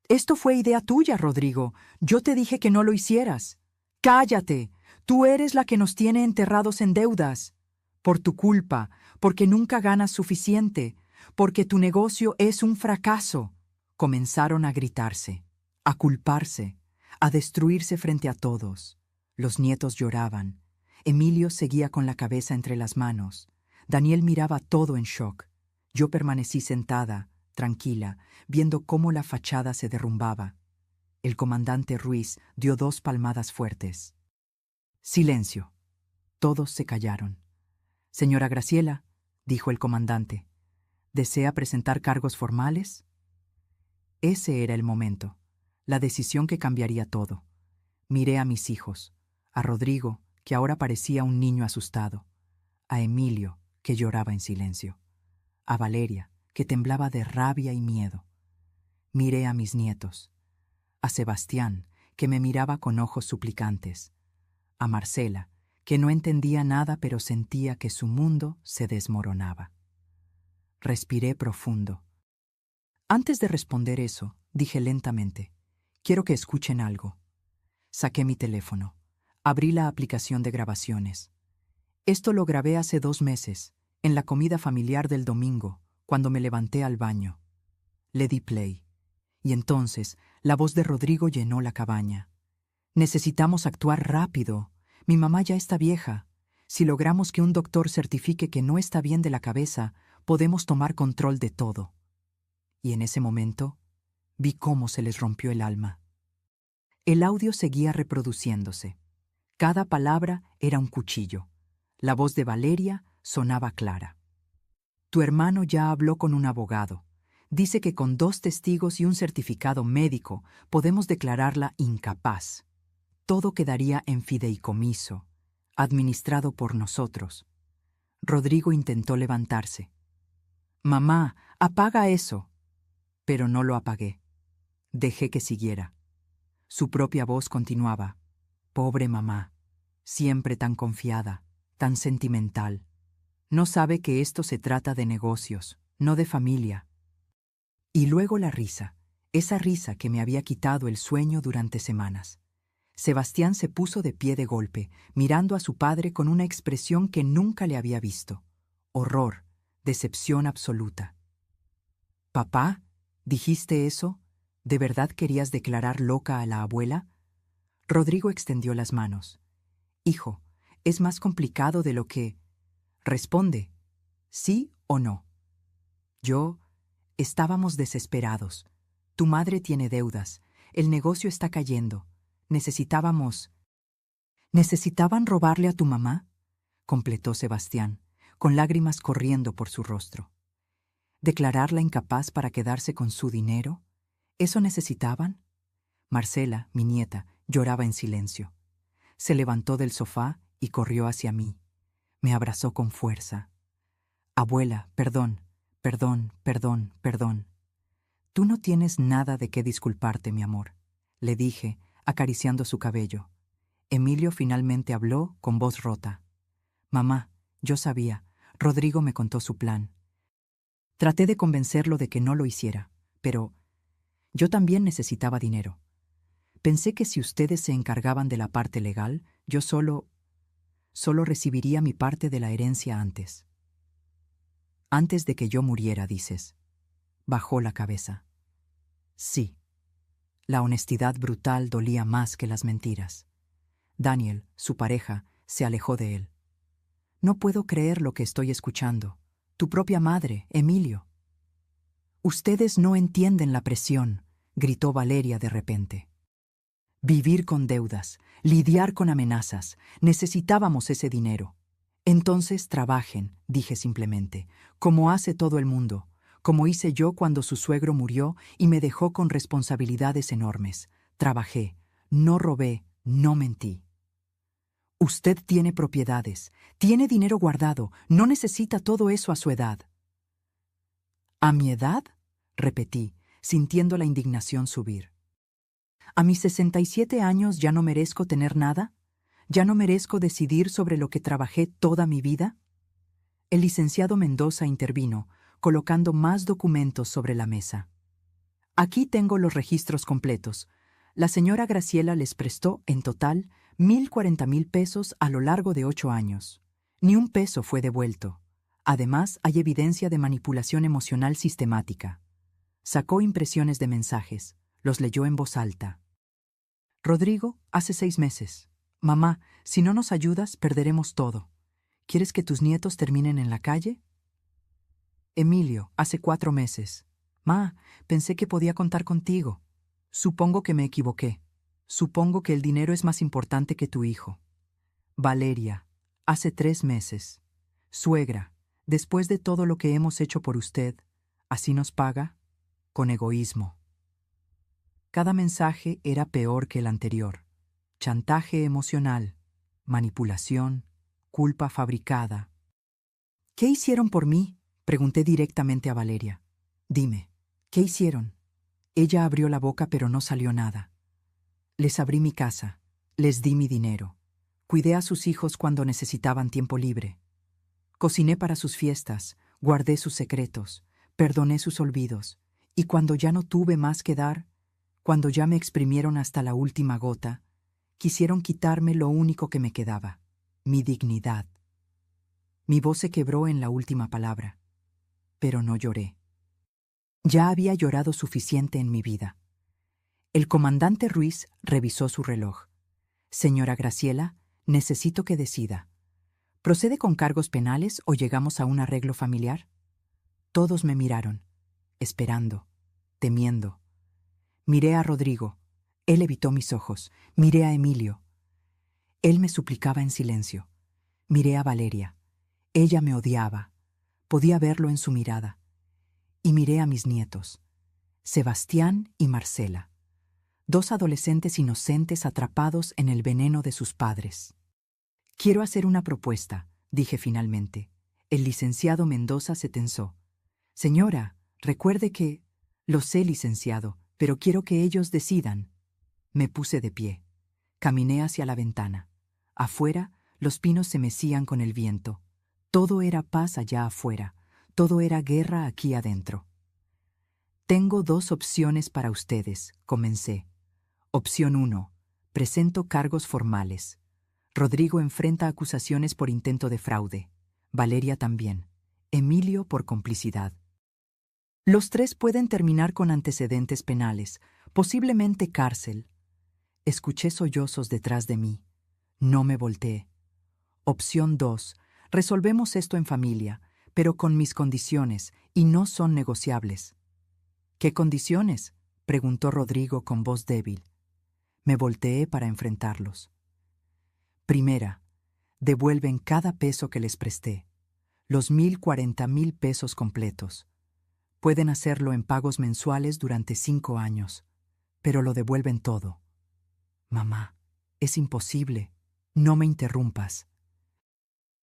[SPEAKER 1] Esto fue idea tuya, Rodrigo. Yo te dije que no lo hicieras. ¡Cállate! Tú eres la que nos tiene enterrados en deudas. Por tu culpa, porque nunca ganas suficiente, porque tu negocio es un fracaso. Comenzaron a gritarse, a culparse, a destruirse frente a todos. Los nietos lloraban. Emilio seguía con la cabeza entre las manos. Daniel miraba todo en shock. Yo permanecí sentada, tranquila, viendo cómo la fachada se derrumbaba. El comandante Ruiz dio 2 palmadas fuertes. Silencio. Todos se callaron. Señora Graciela, dijo el comandante, ¿desea presentar cargos formales? Ese era el momento, la decisión que cambiaría todo. Miré a mis hijos, a Rodrigo, que ahora parecía un niño asustado, a Emilio, que lloraba en silencio, a Valeria, que temblaba de rabia y miedo. Miré a mis nietos, a Sebastián, que me miraba con ojos suplicantes, a Marcela, que no entendía nada pero sentía que su mundo se desmoronaba. Respiré profundo. Antes de responder eso, dije lentamente, quiero que escuchen algo. Saqué mi teléfono. Abrí la aplicación de grabaciones. Esto lo grabé hace 2 meses, en la comida familiar del domingo, cuando me levanté al baño. Le di play. Y entonces, la voz de Rodrigo llenó la cabaña. Necesitamos actuar rápido. Mi mamá ya está vieja. Si logramos que un doctor certifique que no está bien de la cabeza, podemos tomar control de todo. Y en ese momento, vi cómo se les rompió el alma. El audio seguía reproduciéndose. Cada palabra era un cuchillo. La voz de Valeria sonaba clara. Tu hermano ya habló con un abogado. Dice que con 2 testigos y un certificado médico podemos declararla incapaz. Todo quedaría en fideicomiso, administrado por nosotros. Rodrigo intentó levantarse. Mamá, apaga eso. Pero no lo apagué. Dejé que siguiera. Su propia voz continuaba. Pobre mamá, siempre tan confiada, tan sentimental. No sabe que esto se trata de negocios, no de familia. Y luego la risa, esa risa que me había quitado el sueño durante semanas. Sebastián se puso de pie de golpe, mirando a su padre con una expresión que nunca le había visto. Horror, decepción absoluta. «Papá, ¿dijiste eso? ¿De verdad querías declarar loca a la abuela?» Rodrigo extendió las manos. «Hijo, es más complicado de lo que...» «Responde, ¿sí o no?» Estábamos desesperados. Tu madre tiene deudas. El negocio está cayendo. ¿Necesitaban robarle a tu mamá?», completó Sebastián, con lágrimas corriendo por su rostro. ¿Declararla incapaz para quedarse con su dinero? ¿Eso necesitaban? Marcela, mi nieta, lloraba en silencio. Se levantó del sofá y corrió hacia mí. Me abrazó con fuerza. «Abuela, perdón, perdón, perdón, perdón. Tú no tienes nada de qué disculparte, mi amor», le dije, acariciando su cabello. Emilio finalmente habló con voz rota. «Mamá, yo sabía. Rodrigo me contó su plan. Traté de convencerlo de que no lo hiciera, pero yo también necesitaba dinero. Pensé que si ustedes se encargaban de la parte legal, yo solo recibiría mi parte de la herencia antes». «Antes de que yo muriera, dices». Bajó la cabeza. Sí. La honestidad brutal dolía más que las mentiras. Daniel, su pareja, se alejó de él. «No puedo creer lo que estoy escuchando. Tu propia madre, Emilio. Ustedes no entienden la presión, gritó Valeria de repente. Vivir con deudas, lidiar con amenazas, necesitábamos ese dinero. Entonces trabajen, dije simplemente, como hace todo el mundo, como hice yo cuando su suegro murió y me dejó con responsabilidades enormes. Trabajé, no robé, no mentí. Usted tiene propiedades, tiene dinero guardado, no necesita todo eso a su edad. ¿A mi edad? Repetí, sintiendo la indignación subir. ¿A mis 67 años ya no merezco tener nada? ¿Ya no merezco decidir sobre lo que trabajé toda mi vida? El licenciado Mendoza intervino, colocando más documentos sobre la mesa. Aquí tengo los registros completos. La señora Graciela les prestó, en total, 1,040,000 pesos a lo largo de 8 años. Ni un peso fue devuelto. Además, hay evidencia de manipulación emocional sistemática. Sacó impresiones de mensajes. Los leyó en voz alta. Rodrigo, hace 6 meses. Mamá, si no nos ayudas, perderemos todo. ¿Quieres que tus nietos terminen en la calle? Emilio, hace 4 meses. Ma, pensé que podía contar contigo. Supongo que me equivoqué. Supongo que el dinero es más importante que tu hijo. Valeria, hace 3 meses. Suegra, después de todo lo que hemos hecho por usted, ¿así nos paga? Con egoísmo. Cada mensaje era peor que el anterior. Chantaje emocional, manipulación, culpa fabricada. ¿Qué hicieron por mí? Pregunté directamente a Valeria. Dime, ¿qué hicieron? Ella abrió la boca pero no salió nada. Les abrí mi casa, les di mi dinero. Cuidé a sus hijos cuando necesitaban tiempo libre. Cociné para sus fiestas, guardé sus secretos, perdoné sus olvidos, y cuando ya no tuve más que dar, cuando ya me exprimieron hasta la última gota, quisieron quitarme lo único que me quedaba, mi dignidad. Mi voz se quebró en la última palabra, pero no lloré. Ya había llorado suficiente en mi vida. El comandante Ruiz revisó su reloj. Señora Graciela, necesito que decida. ¿Procede con cargos penales o llegamos a un arreglo familiar? Todos me miraron, esperando, temiendo. Miré a Rodrigo. Él evitó mis ojos. Miré a Emilio. Él me suplicaba en silencio. Miré a Valeria. Ella me odiaba. Podía verlo en su mirada. Y miré a mis nietos, Sebastián y Marcela, 2 adolescentes inocentes atrapados en el veneno de sus padres. Quiero hacer una propuesta, dije finalmente. El licenciado Mendoza se tensó. Señora, recuerde que... Lo sé, licenciado, pero quiero que ellos decidan. Me puse de pie. Caminé hacia la ventana. Afuera, los pinos se mecían con el viento. Todo era paz allá afuera. Todo era guerra aquí adentro. Tengo 2 opciones para ustedes, comencé. Opción 1. Presento cargos formales. Rodrigo enfrenta acusaciones por intento de fraude. Valeria también. Emilio por complicidad. Los 3 pueden terminar con antecedentes penales, posiblemente cárcel. Escuché sollozos detrás de mí. No me volteé. Opción 2. Resolvemos esto en familia, pero con mis condiciones, y no son negociables. ¿Qué condiciones? Preguntó Rodrigo con voz débil. Me volteé para enfrentarlos. Primera, devuelven cada peso que les presté, los 1,040,000 pesos completos. Pueden hacerlo en pagos mensuales durante 5 años, pero lo devuelven todo. Mamá, es imposible. No me interrumpas.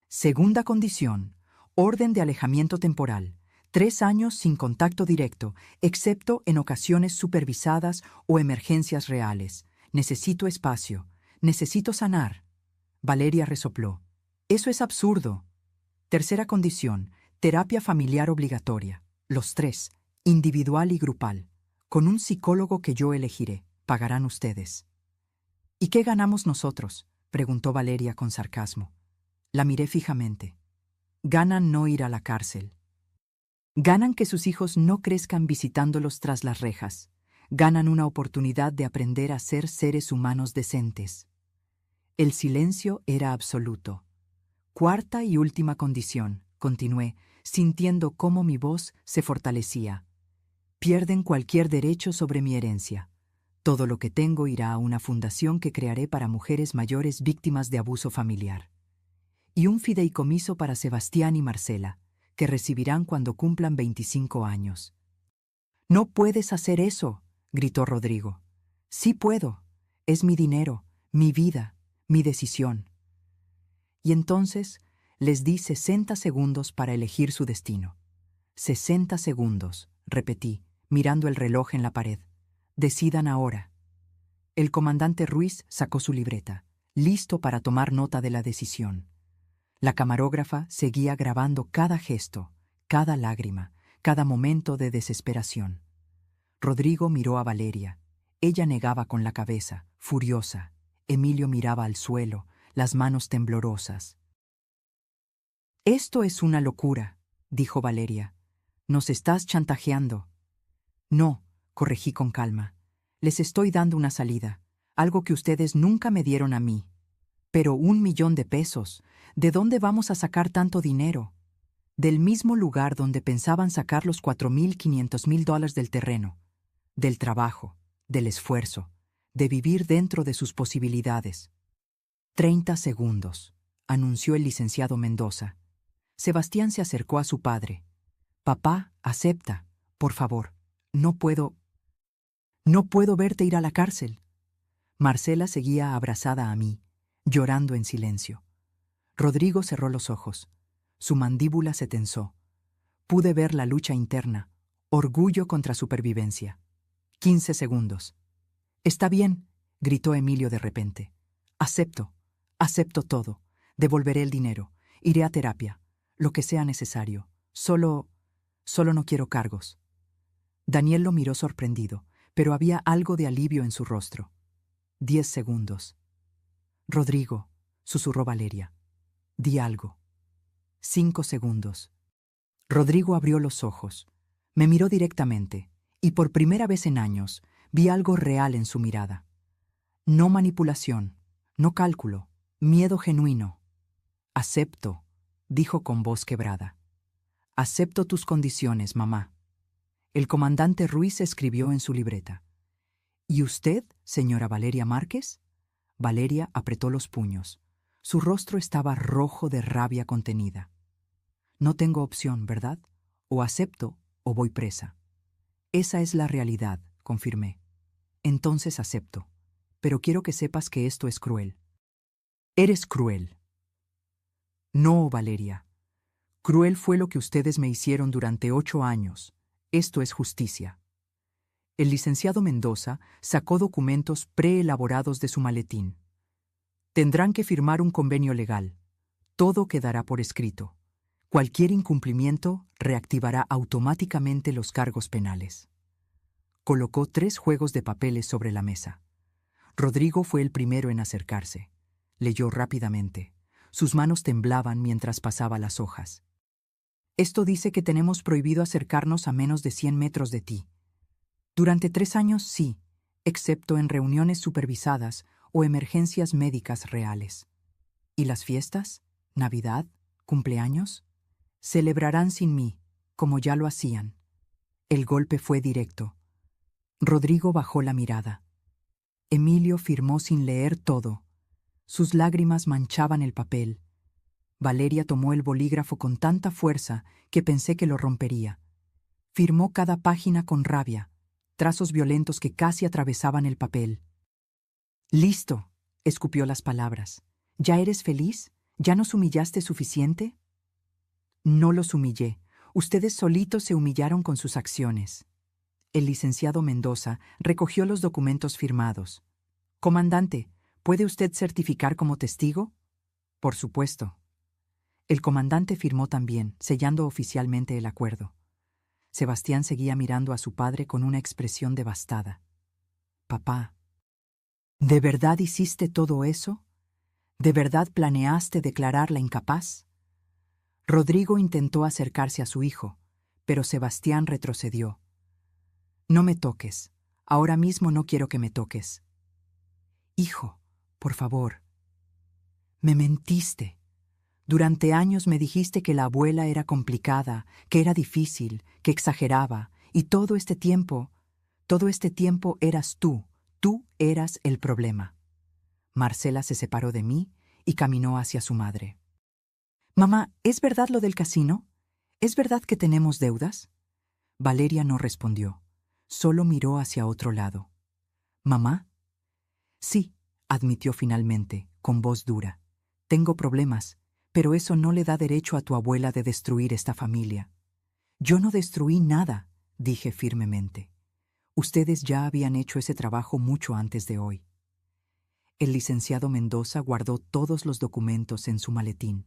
[SPEAKER 1] Segunda condición, orden de alejamiento temporal. 3 años sin contacto directo, excepto en ocasiones supervisadas o emergencias reales. Necesito espacio. Necesito sanar. Valeria resopló. Eso es absurdo. Tercera condición, terapia familiar obligatoria. Los 3, individual y grupal. Con un psicólogo que yo elegiré. Pagarán ustedes. ¿Y qué ganamos nosotros? Preguntó Valeria con sarcasmo. La miré fijamente. Ganan no ir a la cárcel. Ganan que sus hijos no crezcan visitándolos tras las rejas. Ganan una oportunidad de aprender a ser seres humanos decentes. El silencio era absoluto. Cuarta y última condición, continué, sintiendo cómo mi voz se fortalecía. Pierden cualquier derecho sobre mi herencia. Todo lo que tengo irá a una fundación que crearé para mujeres mayores víctimas de abuso familiar. Y un fideicomiso para Sebastián y Marcela, que recibirán cuando cumplan 25 años. «No puedes hacer eso», gritó Rodrigo. «Sí puedo. Es mi dinero, mi vida, mi decisión». Y entonces les di 60 segundos para elegir su destino. 60 segundos, repetí, mirando el reloj en la pared. Decidan ahora. El comandante Ruiz sacó su libreta, listo para tomar nota de la decisión. La camarógrafa seguía grabando cada gesto, cada lágrima, cada momento de desesperación. Rodrigo miró a Valeria. Ella negaba con la cabeza, furiosa. Emilio miraba al suelo, las manos temblorosas. «Esto es una locura», dijo Valeria. «Nos estás chantajeando». «No», corregí con calma. «Les estoy dando una salida, algo que ustedes nunca me dieron a mí». «Pero 1 millón de pesos. ¿De dónde vamos a sacar tanto dinero?» «Del mismo lugar donde pensaban sacar los $4.500.000 del terreno, del trabajo, del esfuerzo, de vivir dentro de sus posibilidades». 30 segundos, anunció el licenciado Mendoza. Sebastián se acercó a su padre. «Papá, acepta, por favor. No puedo verte ir a la cárcel». Marcela seguía abrazada a mí, llorando en silencio. Rodrigo cerró los ojos. Su mandíbula se tensó. Pude ver la lucha interna, orgullo contra supervivencia. 15 segundos. «Está bien», gritó Emilio de repente. Acepto todo. Devolveré el dinero. Iré a terapia. Lo que sea necesario. Solo no quiero cargos». Daniel lo miró sorprendido, pero había algo de alivio en su rostro. 10 segundos. «Rodrigo», susurró Valeria, «di algo». 5 segundos. Rodrigo abrió los ojos. Me miró directamente, y por primera vez en años vi algo real en su mirada. No manipulación, no cálculo, miedo genuino. «Acepto», dijo con voz quebrada. «Acepto tus condiciones, mamá». El comandante Ruiz escribió en su libreta. «¿Y usted, señora Valeria Márquez?» Valeria apretó los puños. Su rostro estaba rojo de rabia contenida. «No tengo opción, ¿verdad? O acepto o voy presa». «Esa es la realidad», confirmé. «Entonces acepto. Pero quiero que sepas que esto es cruel». «Eres cruel». «No, Valeria. Cruel fue lo que ustedes me hicieron durante 8 años. Esto es justicia». El licenciado Mendoza sacó documentos preelaborados de su maletín. «Tendrán que firmar un convenio legal. Todo quedará por escrito. Cualquier incumplimiento reactivará automáticamente los cargos penales». Colocó 3 juegos de papeles sobre la mesa. Rodrigo fue el primero en acercarse. Leyó rápidamente. Sus manos temblaban mientras pasaba las hojas. «Esto dice que tenemos prohibido acercarnos a menos de 100 metros de ti. Durante 3 años sí, excepto en reuniones supervisadas o emergencias médicas reales. ¿Y las fiestas? ¿Navidad? ¿Cumpleaños? Celebrarán sin mí, como ya lo hacían». El golpe fue directo. Rodrigo bajó la mirada. Emilio firmó sin leer todo. Sus lágrimas manchaban el papel. Valeria tomó el bolígrafo con tanta fuerza que pensé que lo rompería. Firmó cada página con rabia, trazos violentos que casi atravesaban el papel. «Listo», escupió las palabras. «¿Ya eres feliz? ¿Ya nos humillaste suficiente?» «No los humillé. Ustedes solitos se humillaron con sus acciones». El licenciado Mendoza recogió los documentos firmados. «Comandante, ¿puede usted certificar como testigo?» «Por supuesto». El comandante firmó también, sellando oficialmente el acuerdo. Sebastián seguía mirando a su padre con una expresión devastada. «Papá, ¿de verdad hiciste todo eso? ¿De verdad planeaste declararla incapaz?» Rodrigo intentó acercarse a su hijo, pero Sebastián retrocedió. «No me toques. Ahora mismo no quiero que me toques». «Hijo, por favor». «Me mentiste. Durante años me dijiste que la abuela era complicada, que era difícil, que exageraba, y todo este tiempo eras tú eras el problema. Marcela se separó de mí y caminó hacia su madre. Mamá, ¿es verdad lo del casino? ¿Es verdad que tenemos deudas? Valeria no respondió, solo miró hacia otro lado. ¿Mamá? Sí, admitió finalmente, con voz dura. Tengo problemas, pero eso no le da derecho a tu abuela de destruir esta familia. Yo no destruí nada, dije firmemente. Ustedes ya habían hecho ese trabajo mucho antes de hoy. El licenciado Mendoza guardó todos los documentos en su maletín.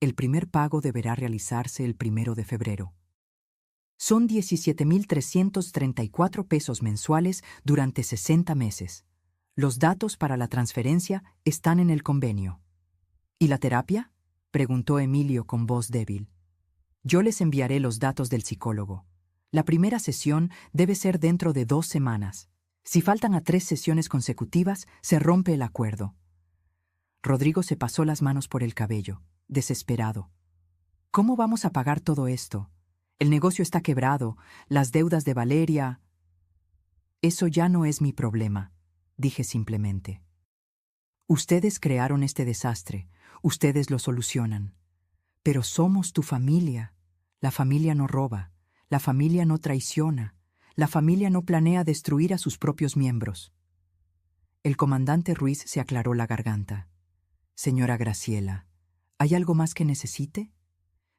[SPEAKER 1] El primer pago deberá realizarse el 1 de febrero. Son 17.334 pesos mensuales durante 60 meses. Los datos para la transferencia están en el convenio. ¿Y la terapia?, preguntó Emilio con voz débil. Yo les enviaré los datos del psicólogo. La primera sesión debe ser dentro de 2 semanas. Si faltan a 3 sesiones consecutivas, se rompe el acuerdo. Rodrigo se pasó las manos por el cabello, desesperado. ¿Cómo vamos a pagar todo esto? El negocio está quebrado, las deudas de Valeria... Eso ya no es mi problema, dije simplemente. Ustedes crearon este desastre, ustedes lo solucionan. Pero somos tu familia. La familia no roba, la familia no traiciona, la familia no planea destruir a sus propios miembros. El comandante Ruiz se aclaró la garganta. Señora Graciela, ¿hay algo más que necesite?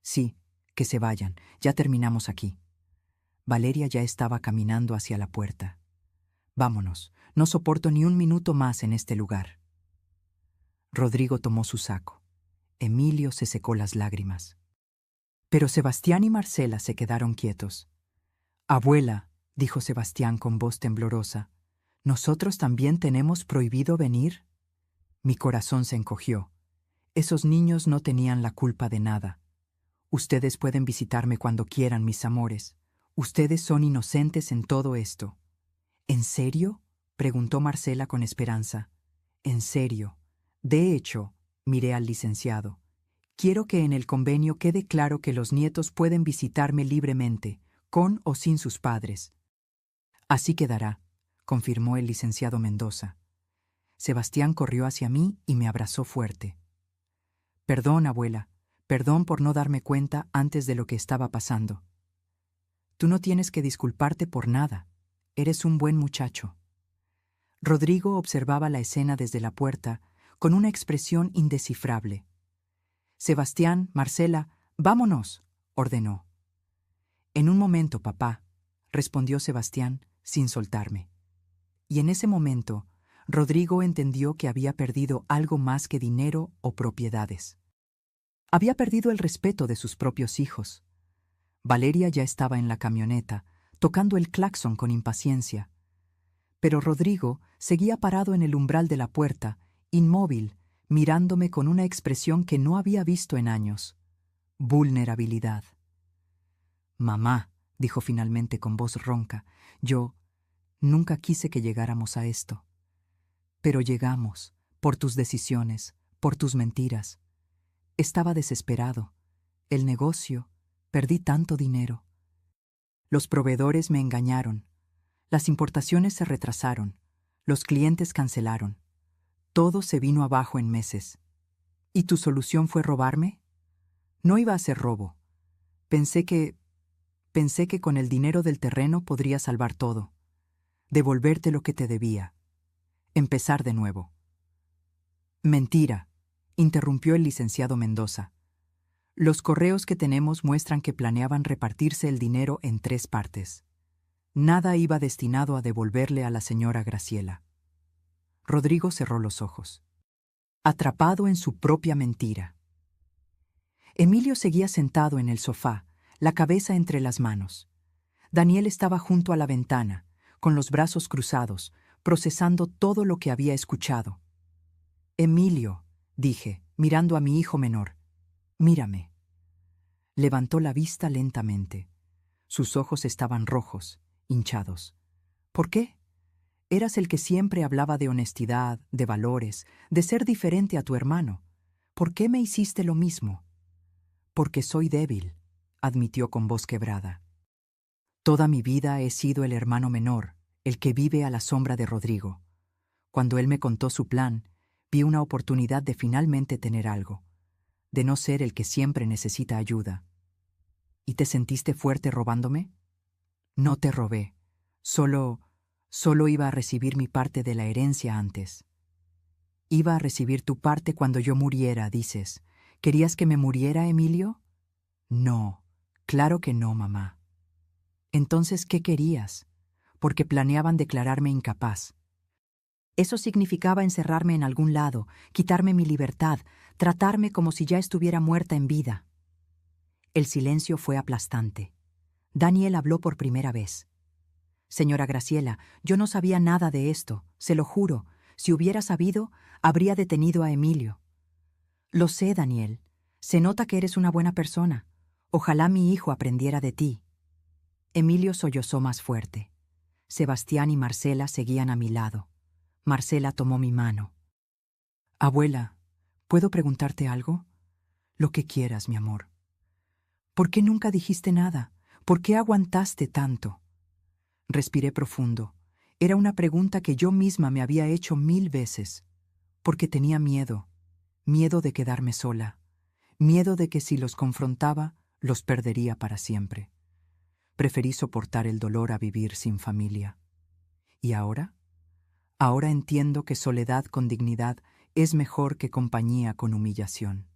[SPEAKER 1] Sí, que se vayan, ya terminamos aquí. Valeria ya estaba caminando hacia la puerta. Vámonos, no soporto ni un minuto más en este lugar. Rodrigo tomó su saco. Emilio se secó las lágrimas. Pero Sebastián y Marcela se quedaron quietos. Abuela, dijo Sebastián con voz temblorosa, ¿nosotros también tenemos prohibido venir? Mi corazón se encogió. Esos niños no tenían la culpa de nada. Ustedes pueden visitarme cuando quieran, mis amores. Ustedes son inocentes en todo esto. ¿En serio?, preguntó Marcela con esperanza. En serio. De hecho, miré al licenciado. Quiero que en el convenio quede claro que los nietos pueden visitarme libremente, con o sin sus padres. Así quedará, confirmó el licenciado Mendoza. Sebastián corrió hacia mí y me abrazó fuerte. Perdón, abuela, perdón por no darme cuenta antes de lo que estaba pasando. Tú no tienes que disculparte por nada. Eres un buen muchacho. Rodrigo observaba la escena desde la puerta con una expresión indescifrable. Sebastián, Marcela, vámonos, ordenó. En un momento, papá, respondió Sebastián sin soltarme. Y en ese momento, Rodrigo entendió que había perdido algo más que dinero o propiedades. Había perdido el respeto de sus propios hijos. Valeria ya estaba en la camioneta, tocando el claxon con impaciencia. Pero Rodrigo seguía parado en el umbral de la puerta, inmóvil, mirándome con una expresión que no había visto en años. Vulnerabilidad. Mamá, dijo finalmente con voz ronca, yo nunca quise que llegáramos a esto. Pero llegamos, por tus decisiones, por tus mentiras. Estaba desesperado. El negocio, perdí tanto dinero. Los proveedores me engañaron. Las importaciones se retrasaron. Los clientes cancelaron. Todo se vino abajo en meses. ¿Y tu solución fue robarme? No iba a ser robo. Pensé que con el dinero del terreno podría salvar todo. Devolverte lo que te debía. Empezar de nuevo. Mentira, interrumpió el licenciado Mendoza. Los correos que tenemos muestran que planeaban repartirse el dinero en 3 partes. Nada iba destinado a devolverle a la señora Graciela. Rodrigo cerró los ojos, atrapado en su propia mentira. Emilio seguía sentado en el sofá, la cabeza entre las manos. Daniel estaba junto a la ventana, con los brazos cruzados, procesando todo lo que había escuchado. Emilio, dije, mirando a mi hijo menor, mírame. Levantó la vista lentamente. Sus ojos estaban rojos, hinchados. ¿Por qué? Eras el que siempre hablaba de honestidad, de valores, de ser diferente a tu hermano. ¿Por qué me hiciste lo mismo? Porque soy débil, admitió con voz quebrada. Toda mi vida he sido el hermano menor, el que vive a la sombra de Rodrigo. Cuando él me contó su plan, vi una oportunidad de finalmente tener algo, de no ser el que siempre necesita ayuda. ¿Y te sentiste fuerte robándome? No te robé. Solo iba a recibir mi parte de la herencia antes. Iba a recibir tu parte cuando yo muriera, dices. ¿Querías que me muriera, Emilio? No, claro que no, mamá. Entonces, ¿qué querías? Porque planeaban declararme incapaz. Eso significaba encerrarme en algún lado, quitarme mi libertad, tratarme como si ya estuviera muerta en vida. El silencio fue aplastante. Daniel habló por primera vez. Señora Graciela, yo no sabía nada de esto, se lo juro. Si hubiera sabido, habría detenido a Emilio. Lo sé, Daniel. Se nota que eres una buena persona. Ojalá mi hijo aprendiera de ti. Emilio sollozó más fuerte. Sebastián y Marcela seguían a mi lado. Marcela tomó mi mano. Abuela, ¿puedo preguntarte algo? Lo que quieras, mi amor. ¿Por qué nunca dijiste nada? ¿Por qué aguantaste tanto? Respiré profundo. Era una pregunta que yo misma me había hecho 1000 veces. Porque tenía miedo. Miedo de quedarme sola. Miedo de que si los confrontaba, los perdería para siempre. Preferí soportar el dolor a vivir sin familia. ¿Y ahora? Ahora entiendo que soledad con dignidad es mejor que compañía con humillación.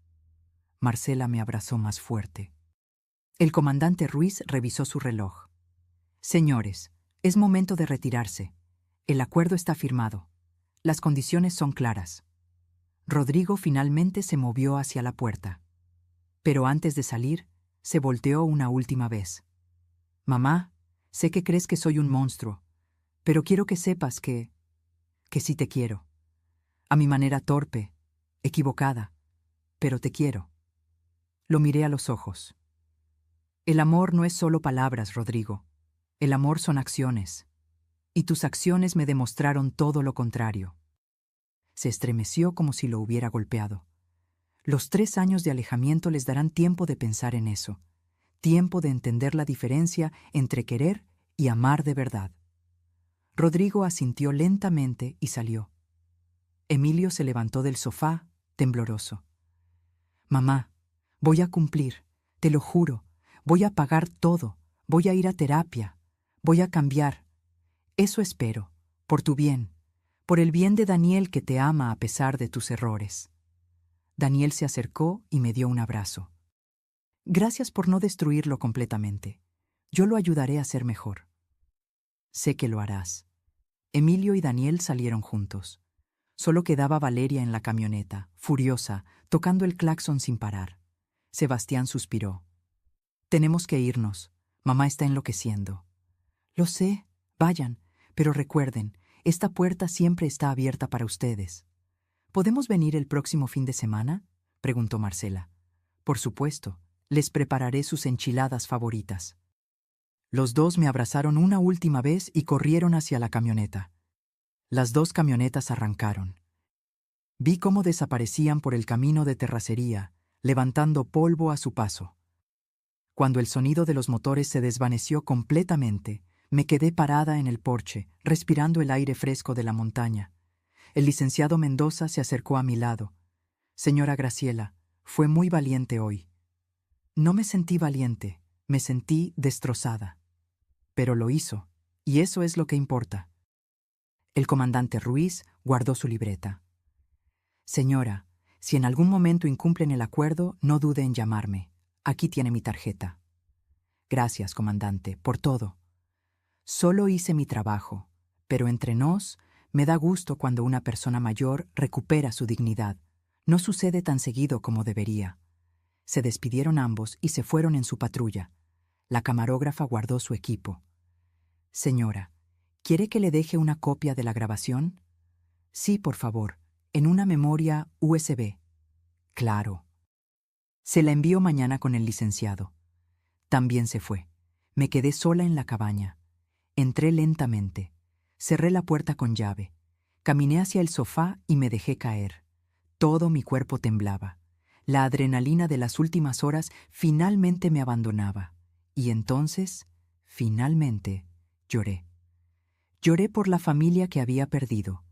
[SPEAKER 1] Marcela me abrazó más fuerte. El comandante Ruiz revisó su reloj. Señores, es momento de retirarse. El acuerdo está firmado. Las condiciones son claras. Rodrigo finalmente se movió hacia la puerta. Pero antes de salir, se volteó una última vez. Mamá, sé que crees que soy un monstruo, pero quiero que sepas que sí te quiero. A mi manera torpe, equivocada, pero te quiero. Lo miré a los ojos. El amor no es solo palabras, Rodrigo. El amor son acciones. Y tus acciones me demostraron todo lo contrario. Se estremeció como si lo hubiera golpeado. Los 3 años de alejamiento les darán tiempo de pensar en eso, tiempo de entender la diferencia entre querer y amar de verdad. Rodrigo asintió lentamente y salió. Emilio se levantó del sofá, tembloroso. Mamá, voy a cumplir, te lo juro, voy a pagar todo, voy a ir a terapia, voy a cambiar. Eso espero, por tu bien, por el bien de Daniel que te ama a pesar de tus errores. Daniel se acercó y me dio un abrazo. Gracias por no destruirlo completamente. Yo lo ayudaré a ser mejor. Sé que lo harás. Emilio y Daniel salieron juntos. Solo quedaba Valeria en la camioneta, furiosa, tocando el claxon sin parar. Sebastián suspiró. Tenemos que irnos. Mamá está enloqueciendo. Lo sé, vayan, pero recuerden, esta puerta siempre está abierta para ustedes. ¿Podemos venir el próximo fin de semana?, preguntó Marcela. Por supuesto, les prepararé sus enchiladas favoritas. Los dos me abrazaron una última vez y corrieron hacia la camioneta. Las 2 camionetas arrancaron. Vi cómo desaparecían por el camino de terracería, levantando polvo a su paso. Cuando el sonido de los motores se desvaneció completamente, me quedé parada en el porche, respirando el aire fresco de la montaña. El licenciado Mendoza se acercó a mi lado. Señora Graciela, fue muy valiente hoy. No me sentí valiente, me sentí destrozada. Pero lo hizo, y eso es lo que importa. El comandante Ruiz guardó su libreta. Señora, si en algún momento incumplen el acuerdo, no dude en llamarme. Aquí tiene mi tarjeta. Gracias, comandante, por todo. Solo hice mi trabajo, pero entre nos, me da gusto cuando una persona mayor recupera su dignidad. No sucede tan seguido como debería. Se despidieron ambos y se fueron en su patrulla. La camarógrafa guardó su equipo. Señora, ¿quiere que le deje una copia de la grabación? Sí, por favor, en una memoria USB. Claro. Se la envío mañana con el licenciado. También se fue. Me quedé sola en la cabaña. Entré lentamente. Cerré la puerta con llave. Caminé hacia el sofá y me dejé caer. Todo mi cuerpo temblaba. La adrenalina de las últimas horas finalmente me abandonaba. Y entonces, finalmente, lloré. Lloré por la familia que había perdido.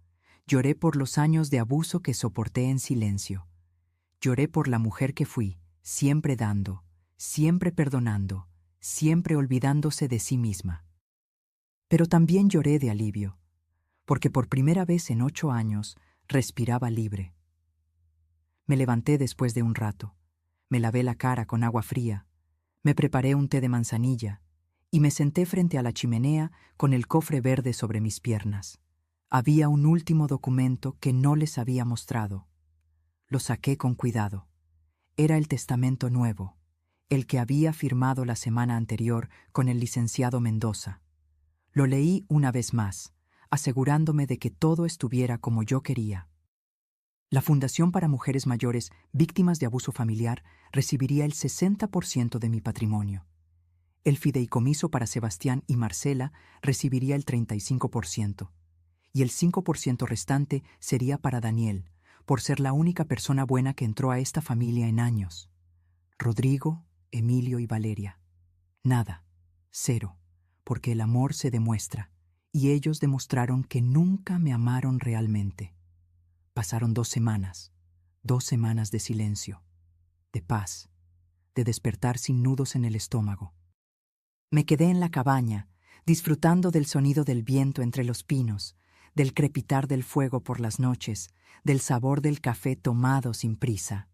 [SPEAKER 1] Lloré por los años de abuso que soporté en silencio. Lloré por la mujer que fui, siempre dando, siempre perdonando, siempre olvidándose de sí misma. Pero también lloré de alivio, porque por primera vez en 8 años respiraba libre. Me levanté después de un rato, me lavé la cara con agua fría, me preparé un té de manzanilla y me senté frente a la chimenea con el cofre verde sobre mis piernas. Había un último documento que no les había mostrado. Lo saqué con cuidado. Era el testamento nuevo, el que había firmado la semana anterior con el licenciado Mendoza. Lo leí una vez más, asegurándome de que todo estuviera como yo quería. La Fundación para Mujeres Mayores Víctimas de Abuso Familiar recibiría el 60% de mi patrimonio. El fideicomiso para Sebastián y Marcela recibiría el 35%, y el 5% restante sería para Daniel, por ser la única persona buena que entró a esta familia en años. Rodrigo, Emilio y Valeria. Nada, cero, porque el amor se demuestra, y ellos demostraron que nunca me amaron realmente. Pasaron 2 semanas, 2 semanas de silencio, de paz, de despertar sin nudos en el estómago. Me quedé en la cabaña, disfrutando del sonido del viento entre los pinos, del crepitar del fuego por las noches, del sabor del café tomado sin prisa.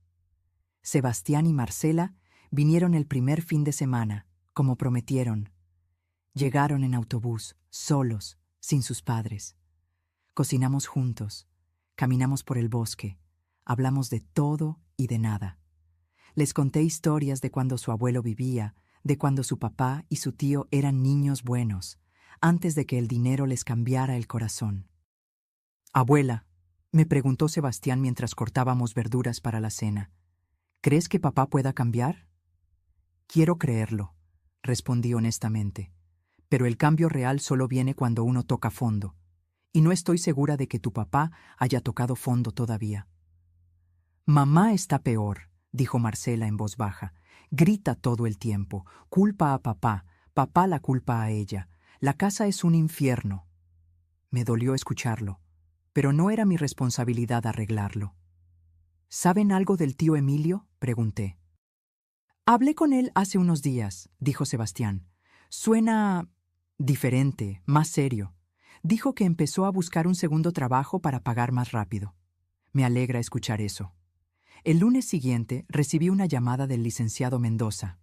[SPEAKER 1] Sebastián y Marcela vinieron el primer fin de semana, como prometieron. Llegaron en autobús, solos, sin sus padres. Cocinamos juntos, caminamos por el bosque, hablamos de todo y de nada. Les conté historias de cuando su abuelo vivía, de cuando su papá y su tío eran niños buenos, antes de que el dinero les cambiara el corazón. «Abuela», me preguntó Sebastián mientras cortábamos verduras para la cena, «¿crees que papá pueda cambiar?» «Quiero creerlo», respondí honestamente, «pero el cambio real solo viene cuando uno toca fondo, y no estoy segura de que tu papá haya tocado fondo todavía». «Mamá está peor», dijo Marcela en voz baja. «Grita todo el tiempo, culpa a papá, papá la culpa a ella. La casa es un infierno». Me dolió escucharlo, pero no era mi responsabilidad arreglarlo. «¿Saben algo del tío Emilio?», pregunté. «Hablé con él hace unos días», dijo Sebastián. «Suena diferente, más serio. Dijo que empezó a buscar un segundo trabajo para pagar más rápido. Me alegra escuchar eso». El lunes siguiente recibí una llamada del licenciado Mendoza.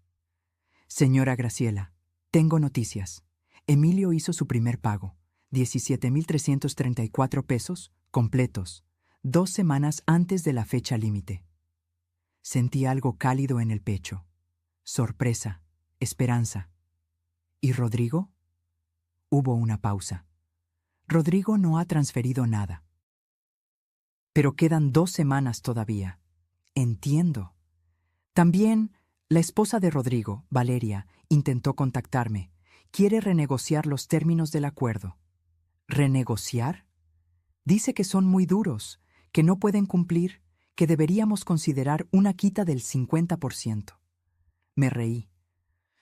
[SPEAKER 1] «Señora Graciela, tengo noticias. Emilio hizo su primer pago, 17,334 pesos, completos, 2 semanas antes de la fecha límite». Sentí algo cálido en el pecho. Sorpresa, esperanza. ¿Y Rodrigo? Hubo una pausa. Rodrigo no ha transferido nada. Pero quedan 2 semanas todavía. Entiendo. También, la esposa de Rodrigo, Valeria, intentó contactarme. Quiere renegociar los términos del acuerdo. ¿Renegociar? Dice que son muy duros, que no pueden cumplir, que deberíamos considerar una quita del 50%. Me reí.